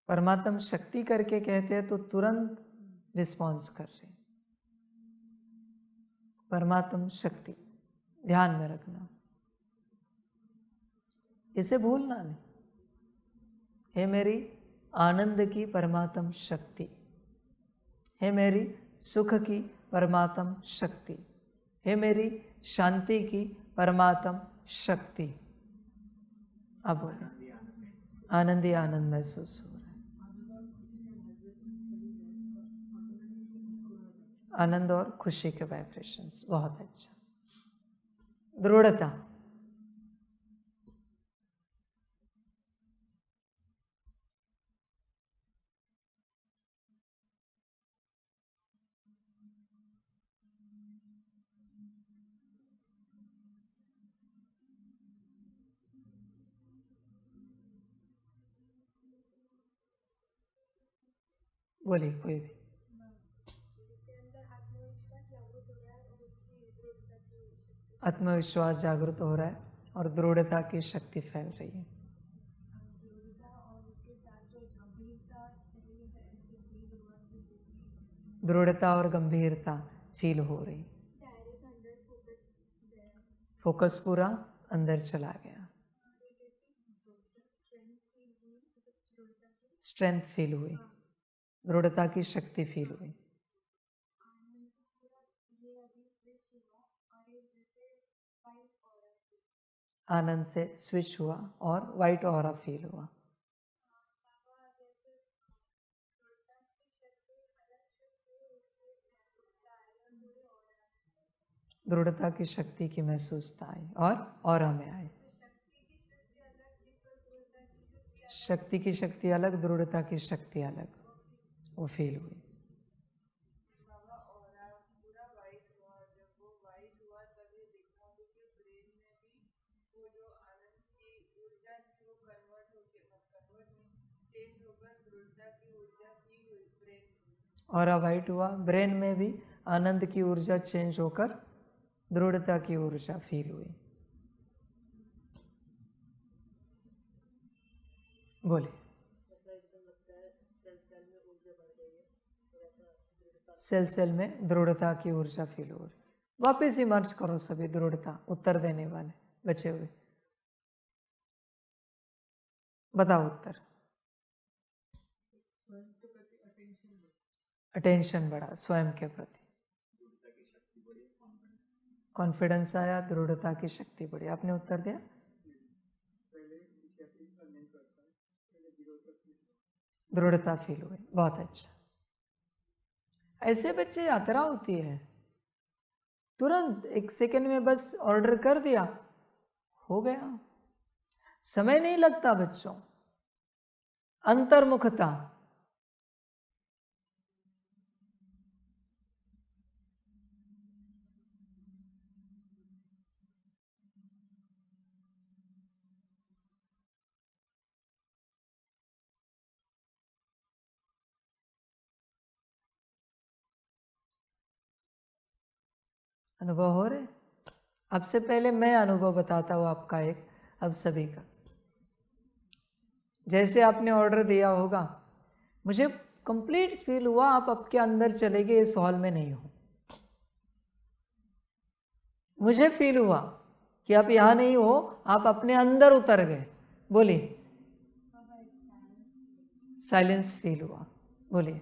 परमात्मा शक्ति करके कहते हैं तो तुरंत रिस्पॉन्स कर रहे। परमात्मा शक्ति ध्यान में रखना, इसे भूलना नहीं। हे मेरी आनंद की परमात्मा शक्ति, हे मेरी सुख की परमात्मा शक्ति, हे मेरी शांति की परमात्मा शक्ति। अब बोले, आनंद ही आनंद महसूस हो रहा है, आनंद और खुशी के वाइब्रेशंस। बहुत अच्छा। दृढ़ता, बोलिए कोई भी। आत्मविश्वास जागृत हो रहा है और दृढ़ता की शक्ति फैल रही है। दृढ़ता और गंभीरता फील हो रही, फोकस पूरा अंदर चला गया, स्ट्रेंथ फील हुई, दृढ़ता की शक्ति फील हुई। आनंद से स्विच हुआ और वाइट ऑरा फील हुआ। दृढ़ता की शक्ति की महसूसता आई और ऑरा में आई। शक्ति की शक्ति अलग, दृढ़ता की शक्ति अलग, वो फील हुई। और वाइट हुआ, ब्रेन में भी आनंद की ऊर्जा चेंज होकर दृढ़ता की ऊर्जा फील हुई। बोले, सेल सेल में दृढ़ता की ऊर्जा फील हो रही। वापस ही मर्ज करो सभी दृढ़ता, उत्तर देने वाले बचे हुए। बताओ उत्तर। अटेंशन बढ़ा स्वयं के प्रति, कॉन्फिडेंस आया, दृढ़ता की शक्ति बढ़ी। आपने उत्तर दिया दृढ़ता फील हुई। बहुत अच्छा। ऐसे बच्चे यात्रा होती है, तुरंत 1 सेकंड में बस ऑर्डर कर दिया, हो गया, समय नहीं लगता बच्चों। अंतर्मुखता, अनुभव हो रहे। अब से पहले मैं अनुभव बताता हूँ आपका एक, अब सभी का। जैसे आपने ऑर्डर दिया होगा, मुझे कंप्लीट फील हुआ आप आपके अंदर चले गए, इस हॉल में नहीं हो। मुझे फील हुआ कि आप यहाँ नहीं हो, आप अपने अंदर उतर गए। बोलिए। साइलेंस फील हुआ। बोलिए।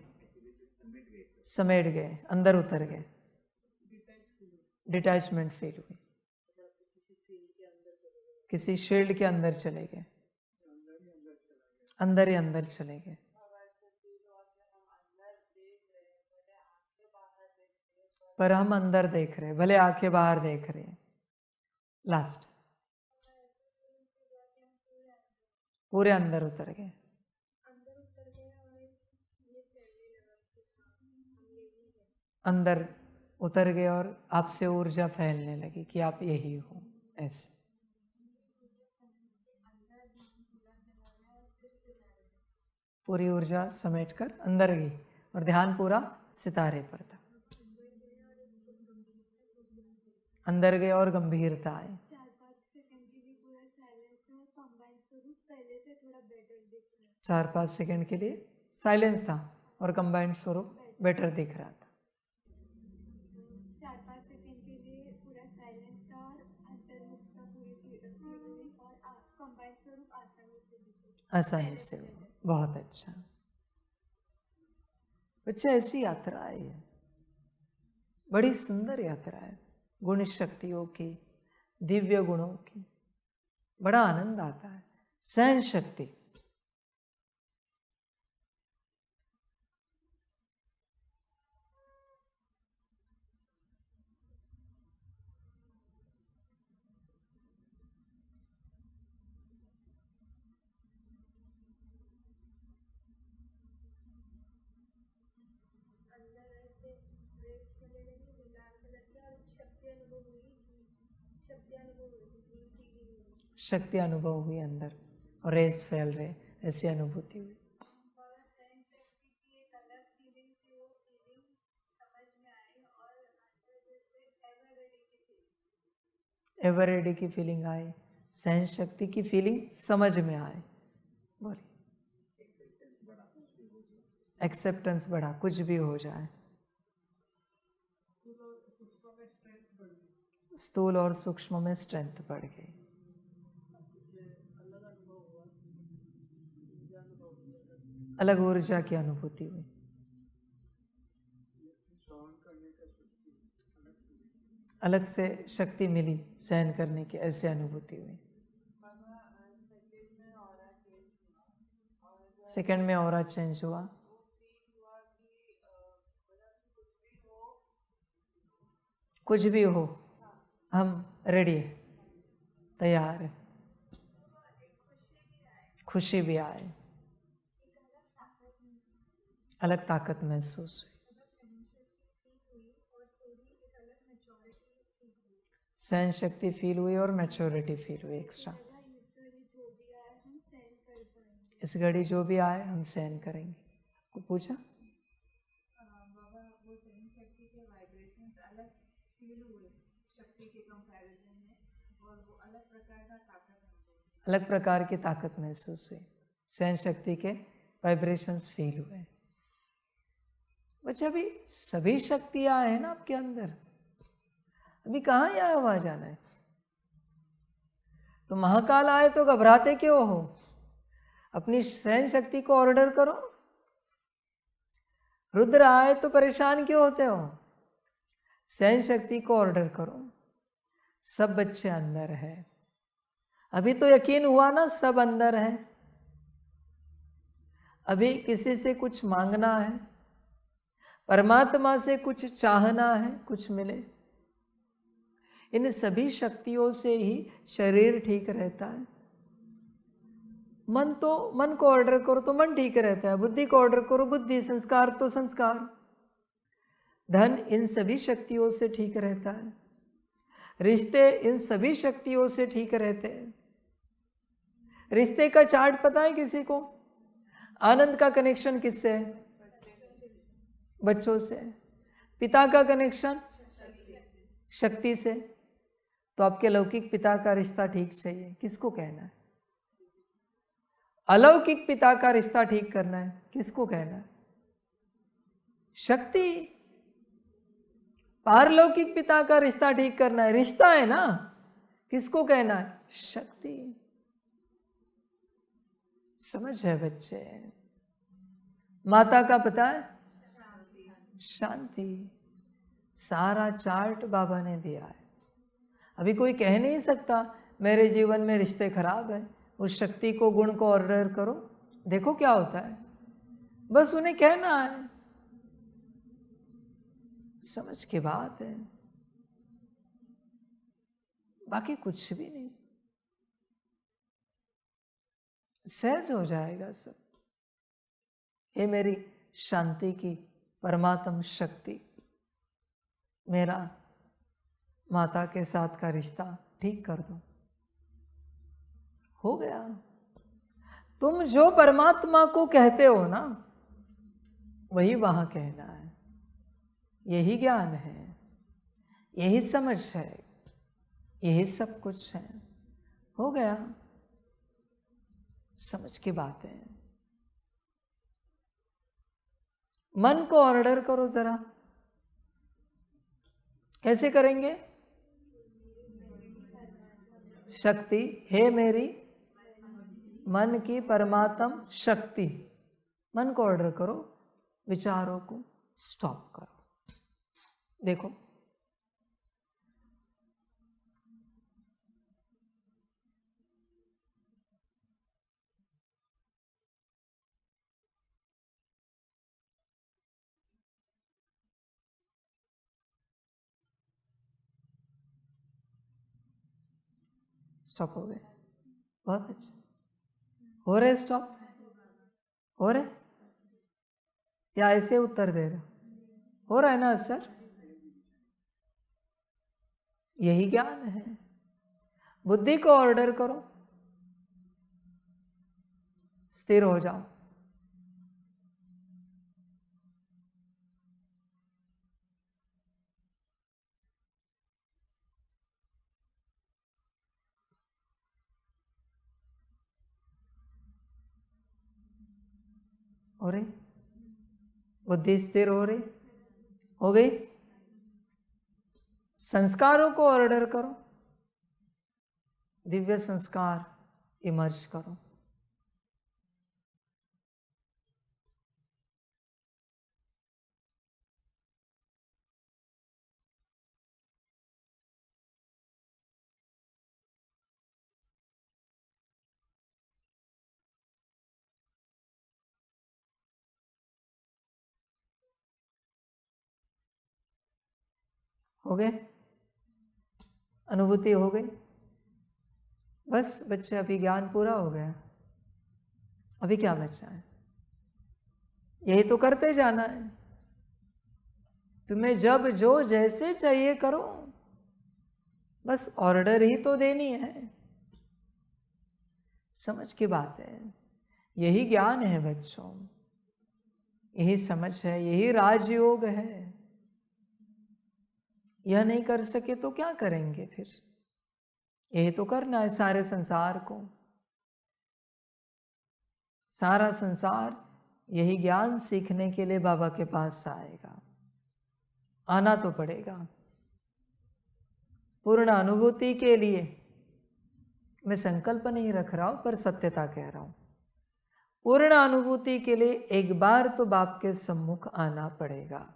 समेट गए, अंदर उतर गए। डिटैचमेंट फील हुई, किसी शील्ड के अंदर चले गए, अंदर ही अंदर चले गए। पर हम अंदर देख रहे, भले आंखें बाहर देख रहे हैं। लास्ट, पूरे अंदर उतर गए। अंदर उतर गए और आपसे ऊर्जा फैलने लगी कि आप यही हो। ऐसे पूरी ऊर्जा समेटकर अंदर गई और ध्यान पूरा सितारे पर था। अंदर गए और गंभीरता आई। 4-5 सेकंड के लिए साइलेंस था और कंबाइंड स्वरूप बेटर दिख रहा था। 4-5 सेकंड के लिए पूरा साइलेंस था और अंतर्मुखता पूरी और कंबाइंड स्वरूप आसानी से। बहुत अच्छा बच्चा, ऐसी यात्रा है, बड़ी सुंदर यात्रा है, गुण शक्तियों की, दिव्य गुणों की। बड़ा आनंद आता है। सहन शक्ति, शक्ति अनुभव हुई अंदर और रेस फैल रहे, ऐसी अनुभूति हुई। एवर रेडी की फीलिंग आए, सहन शक्ति की फीलिंग समझ में आए। बोलिए। एक्सेप्टेंस बढ़ा, कुछ भी हो जाए। स्थूल और सूक्ष्म में स्ट्रेंथ बढ़ गई। अलग ऊर्जा की अनुभूति हुई। अलग से शक्ति मिली सहन करने की, ऐसी अनुभूति हुई। सेकंड में ऑरा चेंज हुआ। कुछ भी हो, हम रेडी है, तैयार है। खुशी भी आए, अलग ताकत महसूस हुई। सहन शक्ति फील हुई और मैच्योरिटी फील हुई एक्स्ट्रा। इस घड़ी जो भी आए हम सहन करेंगे। को पूछा अलग प्रकार की ताकत महसूस हुई। सहन शक्ति के वाइब्रेशंस फील हुए। बच्चा, अभी सभी शक्तियां हैं ना आपके अंदर, अभी कहाँ यहाँ वहां जाना है? तो महाकाल आए तो घबराते क्यों हो? अपनी सहन शक्ति को ऑर्डर करो। रुद्र आए तो परेशान क्यों होते हो? सहन शक्ति को ऑर्डर करो। सब बच्चे अंदर है। अभी तो यकीन हुआ ना, सब अंदर है। अभी किसी से कुछ मांगना है, परमात्मा से कुछ चाहना है, कुछ मिले। इन सभी शक्तियों से ही शरीर ठीक रहता है। मन को ऑर्डर करो तो मन ठीक रहता है, बुद्धि को ऑर्डर करो बुद्धि, संस्कार तो संस्कार, धन इन सभी शक्तियों से ठीक रहता है, रिश्ते इन सभी शक्तियों से ठीक रहते हैं। रिश्ते का चार्ट पता है किसी को? आनंद का कनेक्शन किससे है? बच्चों से। पिता का कनेक्शन शक्ति से। तो आपके लौकिक पिता का रिश्ता ठीक चाहिए, किसको कहना है? अलौकिक पिता का रिश्ता ठीक करना है, किसको कहना है? शक्ति। पारलौकिक पिता का रिश्ता ठीक करना है, रिश्ता है ना, किसको कहना है? शक्ति। समझ है बच्चे? माता का पता है? शांति। सारा चार्ट बाबा ने दिया है। अभी कोई कह नहीं सकता मेरे जीवन में रिश्ते खराब है। उस शक्ति को, गुण को ऑर्डर करो, देखो क्या होता है। बस उन्हें कहना है। समझ की बात है, बाकी कुछ भी नहीं। सहज हो जाएगा सब। हे मेरी शांति की परमात्म शक्ति, मेरा माता के साथ का रिश्ता ठीक कर दो। हो गया। तुम जो परमात्मा को कहते हो ना, वही वहां कहना है। यही ज्ञान है, यही समझ है, यही सब कुछ है। हो गया। समझ की बात है। मन को ऑर्डर करो जरा। कैसे करेंगे? शक्ति, हे मेरी मन की परमात्म शक्ति। मन को ऑर्डर करो, विचारों को स्टॉप करो। देखो, स्टॉप हो गए। बहुत अच्छा। हो रहे स्टॉप? हो रहे या ऐसे उत्तर दे रहे? हो रहा है ना सर? यही ज्ञान है। बुद्धि को ऑर्डर करो, स्थिर हो जाओ। हो रही? बुद्धि स्थिर हो रही? हो गई? संस्कारों को ऑर्डर करो, दिव्य संस्कार इमर्ज करो। हो गए? अनुभूति हो गई? बस बच्चे, अभी ज्ञान पूरा हो गया। अभी क्या बचा है? यही तो करते जाना है। तुम्हें जब जो जैसे चाहिए करो, बस ऑर्डर ही तो देनी है। समझ की बात है। यही ज्ञान है बच्चों, यही समझ है, यही राजयोग है। यह नहीं कर सके तो क्या करेंगे फिर? यही तो करना है सारे संसार को। सारा संसार यही ज्ञान सीखने के लिए बाबा के पास आएगा। आना तो पड़ेगा। पूर्ण अनुभूति के लिए मैं संकल्प नहीं रख रहा हूं, पर सत्यता कह रहा हूं। पूर्ण अनुभूति के लिए एक बार तो बाप के सम्मुख आना पड़ेगा।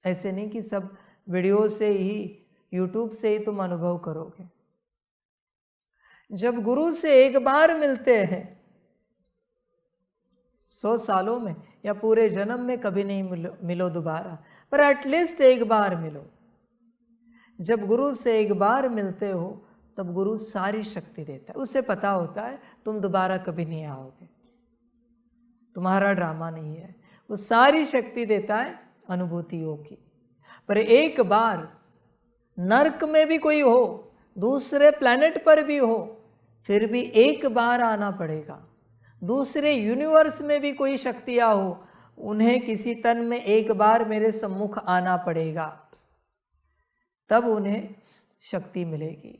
ऐसे नहीं कि सब वीडियो से ही, यूट्यूब से ही तुम अनुभव करोगे। जब गुरु से एक बार मिलते हैं, 100 सालों में या पूरे जन्म में कभी नहीं मिलो दोबारा, पर एटलीस्ट एक बार मिलो। जब गुरु से एक बार मिलते हो तब गुरु सारी शक्ति देता है। उसे पता होता है तुम दोबारा कभी नहीं आओगे, तुम्हारा ड्रामा नहीं है। वो सारी शक्ति देता है अनुभूतियों की। पर एक बार नर्क में भी कोई हो, दूसरे प्लैनेट पर भी हो, फिर भी एक बार आना पड़ेगा। दूसरे यूनिवर्स में भी कोई शक्तियां हो, उन्हें किसी तन में एक बार मेरे सम्मुख आना पड़ेगा, तब उन्हें शक्ति मिलेगी,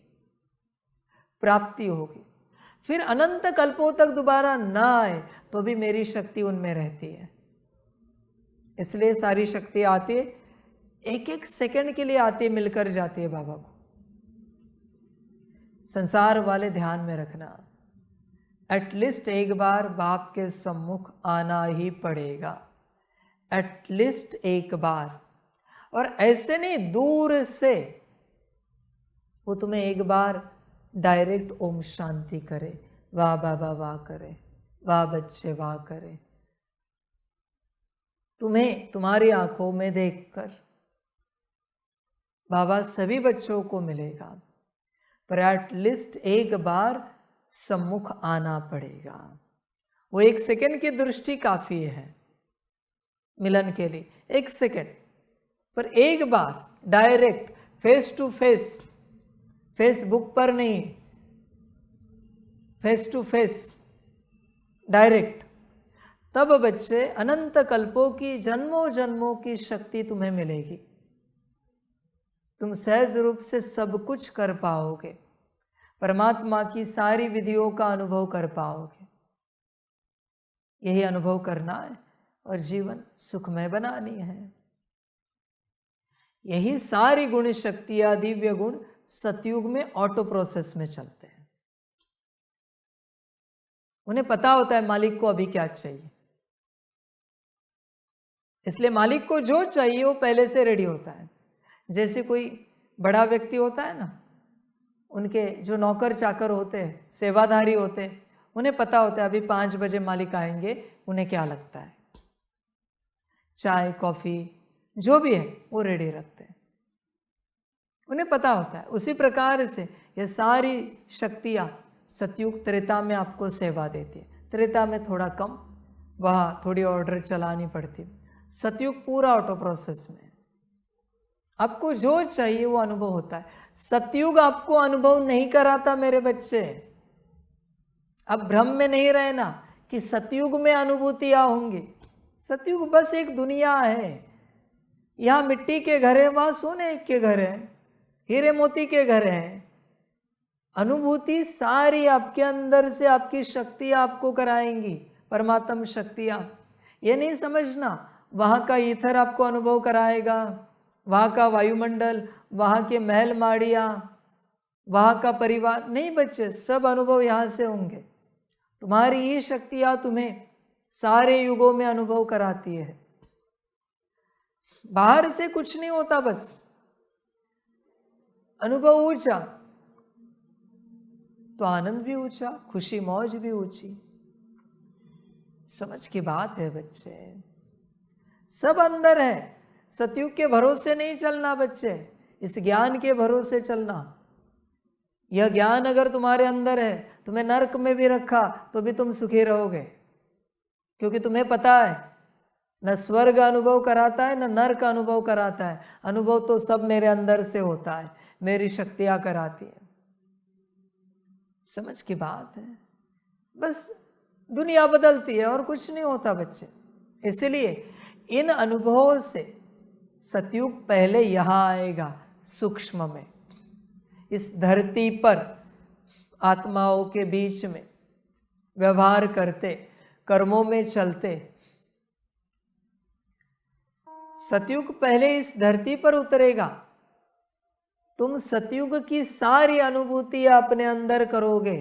प्राप्ति होगी। फिर अनंत कल्पों तक दोबारा ना आए तो भी मेरी शक्ति उनमें रहती है। इसलिए सारी शक्ति आती है, एक एक सेकंड के लिए आती है, मिलकर जाती है बाबा को। संसार वाले ध्यान में रखना, एटलीस्ट एक बार बाप के सम्मुख आना ही पड़ेगा, एटलीस्ट एक बार। और ऐसे नहीं दूर से, वो तुम्हें एक बार डायरेक्ट ओम शांति करे, वाह बाबा वाह करे, वाह बच्चे वाह करे, तुम्हें तुम्हारी आंखों में देखकर बाबा सभी बच्चों को मिलेगा, पर एटलीस्ट एक बार सम्मुख आना पड़ेगा। वो एक सेकंड की दृष्टि काफी है मिलन के लिए, एक सेकंड, पर एक बार direct face to face, Facebook पर नहीं, फेस टू फेस डायरेक्ट, तब बच्चे अनंत कल्पों की, जन्मों जन्मों की शक्ति तुम्हें मिलेगी। तुम सहज रूप से सब कुछ कर पाओगे, परमात्मा की सारी विधियों का अनुभव कर पाओगे। यही अनुभव करना है और जीवन सुखमय बनानी है। यही सारी गुण शक्तियां, दिव्य गुण सतयुग में ऑटो प्रोसेस में चलते हैं। उन्हें पता होता है मालिक को अभी क्या चाहिए, इसलिए मालिक को जो चाहिए वो पहले से रेडी होता है। जैसे कोई बड़ा व्यक्ति होता है ना, उनके जो नौकर चाकर होते हैं, सेवाधारी होते हैं, उन्हें पता होता है अभी 5 बजे मालिक आएंगे, उन्हें क्या लगता है, चाय कॉफी जो भी है वो रेडी रखते हैं, उन्हें पता होता है। उसी प्रकार से ये सारी शक्तियां सतयुग त्रेता में आपको सेवा देती है। त्रेता में थोड़ा कम, वहाँ थोड़ी ऑर्डर चलानी पड़ती है। सतयुग पूरा ऑटो प्रोसेस में, आपको जो चाहिए वो अनुभव होता है। सतयुग आपको अनुभव नहीं कराता मेरे बच्चे। अब भ्रम में नहीं रहना कि सतयुग में अनुभूतियां होंगी। सतयुग बस एक दुनिया है, यहाँ मिट्टी के घर है, वहाँ सोने के घर है, हीरे मोती के घर है। अनुभूति सारी आपके अंदर से आपकी शक्तियां आपको कराएंगी, परमात्म शक्तियां। ये नहीं समझना वहाँ का ईथर आपको अनुभव कराएगा, वहाँ का वायुमंडल, वहाँ के महल माड़ियाँ, वहाँ का परिवार, नहीं बच्चे, सब अनुभव यहाँ से होंगे। तुम्हारी ये शक्तियाँ तुम्हें सारे युगों में अनुभव कराती है। बाहर से कुछ नहीं होता, बस अनुभव ऊंचा तो आनंद भी ऊंचा, खुशी मौज भी ऊंची। समझ की बात है बच्चे, सब अंदर है। सतयुग के भरोसे नहीं चलना बच्चे, इस ज्ञान के भरोसे चलना। यह ज्ञान अगर तुम्हारे अंदर है, तुम्हें नरक में भी रखा तो भी तुम सुखी रहोगे, क्योंकि तुम्हें पता है न स्वर्ग अनुभव कराता है न नरक अनुभव कराता है। अनुभव तो सब मेरे अंदर से होता है, मेरी शक्तियां कराती है। समझ की बात है, बस दुनिया बदलती है और कुछ नहीं होता बच्चे। इसलिए इन अनुभवों से सतयुग पहले यहाँ आएगा, सूक्ष्म में, इस धरती पर आत्माओं के बीच में व्यवहार करते, कर्मों में चलते। सतयुग पहले इस धरती पर उतरेगा। तुम सतयुग की सारी अनुभूतियां अपने अंदर करोगे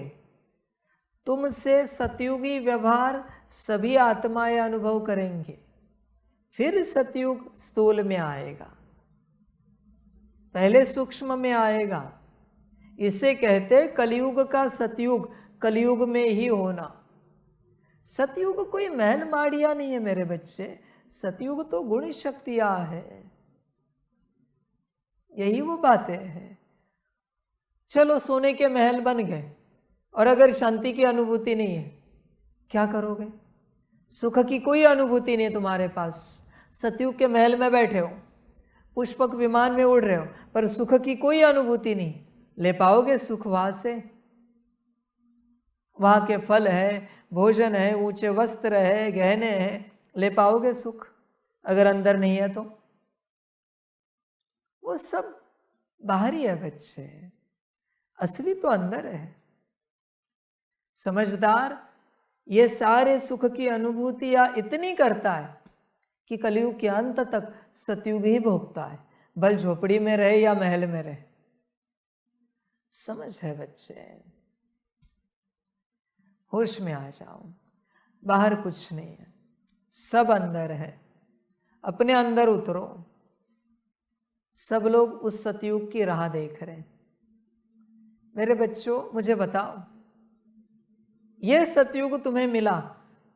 तुमसे सतयुगी व्यवहार सभी आत्माएं अनुभव करेंगे, फिर सतयुग स्थूल में आएगा, पहले सूक्ष्म में आएगा। इसे कहते कलयुग का सतयुग, कलयुग में ही होना। सतयुग कोई महल माड़िया नहीं है मेरे बच्चे, सतयुग तो गुण शक्तियां है, यही वो बातें हैं। चलो सोने के महल बन गए और अगर शांति की अनुभूति नहीं है, क्या करोगे? सुख की कोई अनुभूति नहीं तुम्हारे पास, सतयुग के महल में बैठे हो, पुष्पक विमान में उड़ रहे हो, पर सुख की कोई अनुभूति नहीं, ले पाओगे सुख वहां से? वहां के फल है, भोजन है, ऊंचे वस्त्र है, गहने हैं, ले पाओगे सुख अगर अंदर नहीं है तो? वो सब बाहरी है बच्चे, असली तो अंदर है। समझदार ये सारे सुख की अनुभूतियां इतनी करता है कि कलयुग के अंत तक सतयुग ही भोगता है, भल झोपड़ी में रहे या महल में रहे। समझ है बच्चे, होश में आ जाओ, बाहर कुछ नहीं है, सब अंदर है, अपने अंदर उतरो। सब लोग उस सतयुग की राह देख रहे हैं। मेरे बच्चों मुझे बताओ, यह सतयुग तुम्हें मिला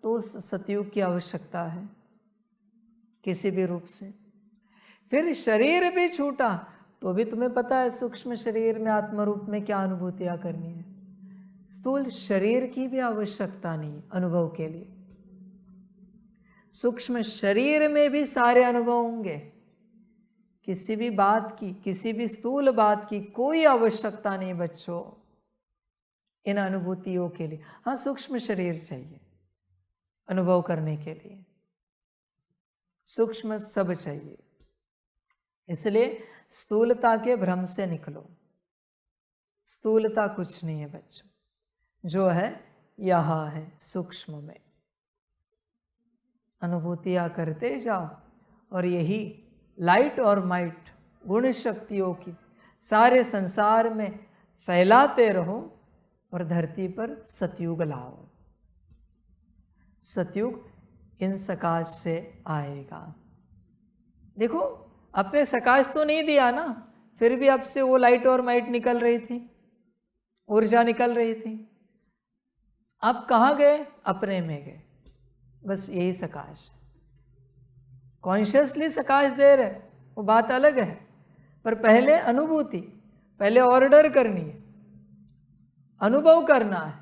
तो उस सतयुग की आवश्यकता है किसी भी रूप से। फिर शरीर भी छूटा तो भी तुम्हें पता है सूक्ष्म शरीर में आत्म रूप में क्या अनुभूतियां करनी है। स्थूल शरीर की भी आवश्यकता नहीं अनुभव के लिए, सूक्ष्म शरीर में भी सारे अनुभव होंगे। किसी भी बात की, किसी भी स्थूल बात की कोई आवश्यकता नहीं बच्चों इन अनुभूतियों के लिए। हाँ, सूक्ष्म शरीर चाहिए अनुभव करने के लिए, सूक्ष्म सब चाहिए। इसलिए स्थूलता के भ्रम से निकलो। स्थूलता कुछ नहीं है बच्चों, जो है यहाँ है सूक्ष्म में। अनुभूतियां करते जाओ और यही लाइट और माइट गुण शक्तियों की सारे संसार में फैलाते रहो और धरती पर सतयुग लाओ। सतयुग इन सकाश से आएगा। देखो, अपने सकाश तो नहीं दिया ना, फिर भी अब से वो लाइट और माइट निकल रही थी, ऊर्जा निकल रही थी। आप कहाँ गए? अपने में गए। बस यही सकाश। कॉन्शियसली सकाश दे रहे, वो बात अलग है, पर पहले अनुभूति, पहले ऑर्डर करनी है, अनुभव करना है,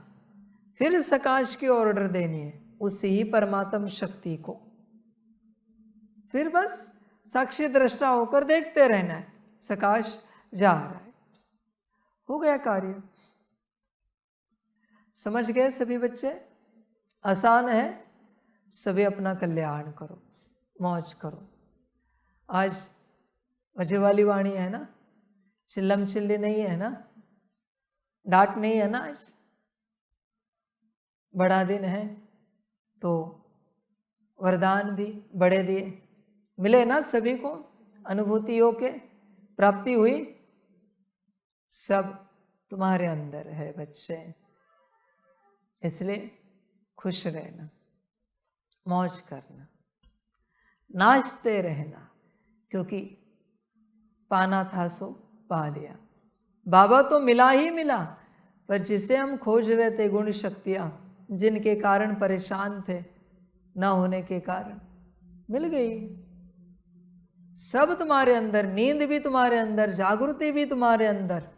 फिर सकाश की ऑर्डर देनी है उसी ही परमात्म शक्ति को। फिर बस साक्षी दृष्टा होकर देखते रहना है, सकाश जा रहा है, हो गया कार्य। समझ गए सभी बच्चे? आसान है। सभी अपना कल्याण करो, मौज करो। आज मजे वाली वाणी है ना, चिल्लम चिल्ली नहीं है ना, डांट नहीं है ना। आज बड़ा दिन है तो वरदान भी बड़े दिए, मिले ना सभी को, अनुभूतियों के प्राप्ति हुई, सब तुम्हारे अंदर है बच्चे। इसलिए खुश रहना, मौज करना, नाचते रहना, क्योंकि पाना था सो पा लिया। बाबा तो मिला ही मिला, पर जिसे हम खोज रहे थे गुण शक्तियां, जिनके कारण परेशान थे न होने के कारण, मिल गई। सब तुम्हारे अंदर, नींद भी तुम्हारे अंदर, जागृति भी तुम्हारे अंदर,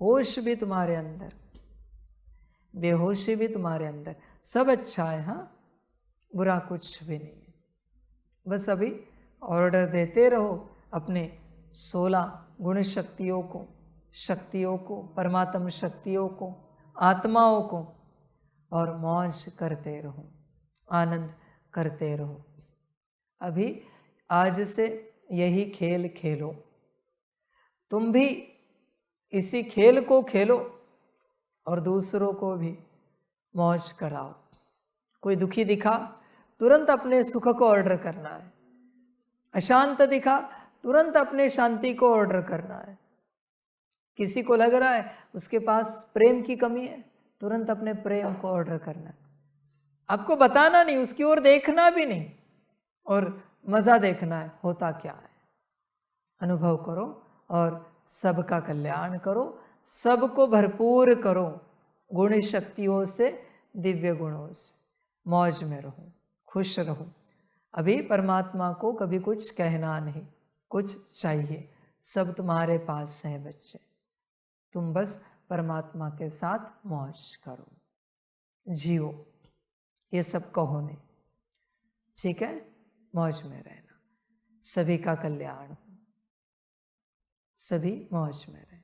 होश भी तुम्हारे अंदर, बेहोशी भी तुम्हारे अंदर, सब अच्छा है। हाँ, बुरा कुछ भी नहीं है। बस अभी ऑर्डर देते रहो अपने 16 गुण शक्तियों को, परमात्म शक्तियों को, आत्माओं को, और मौज करते रहो, आनंद करते रहो। अभी आज से यही खेल खेलो, तुम भी इसी खेल को खेलो और दूसरों को भी मौज कराओ। कोई दुखी दिखा, तुरंत अपने सुख को ऑर्डर करना है। अशांत दिखा, तुरंत अपने शांति को ऑर्डर करना है। किसी को लग रहा है उसके पास प्रेम की कमी है, तुरंत अपने प्रेम को ऑर्डर करना, आपको बताना नहीं, उसकी ओर देखना भी नहीं, और मज़ा देखना है होता क्या है। अनुभव करो और सबका कल्याण करो, सबको भरपूर करो गुणी शक्तियों से, दिव्य गुणों से। मौज में रहो, खुश रहो। अभी परमात्मा को कभी कुछ कहना नहीं, कुछ चाहिए, सब तुम्हारे पास है बच्चे, तुम बस परमात्मा के साथ मौज करो, जियो, ये सब कहो नहीं, ठीक है। मौज में रहना, सभी का कल्याण हो, सभी मौज में रहें।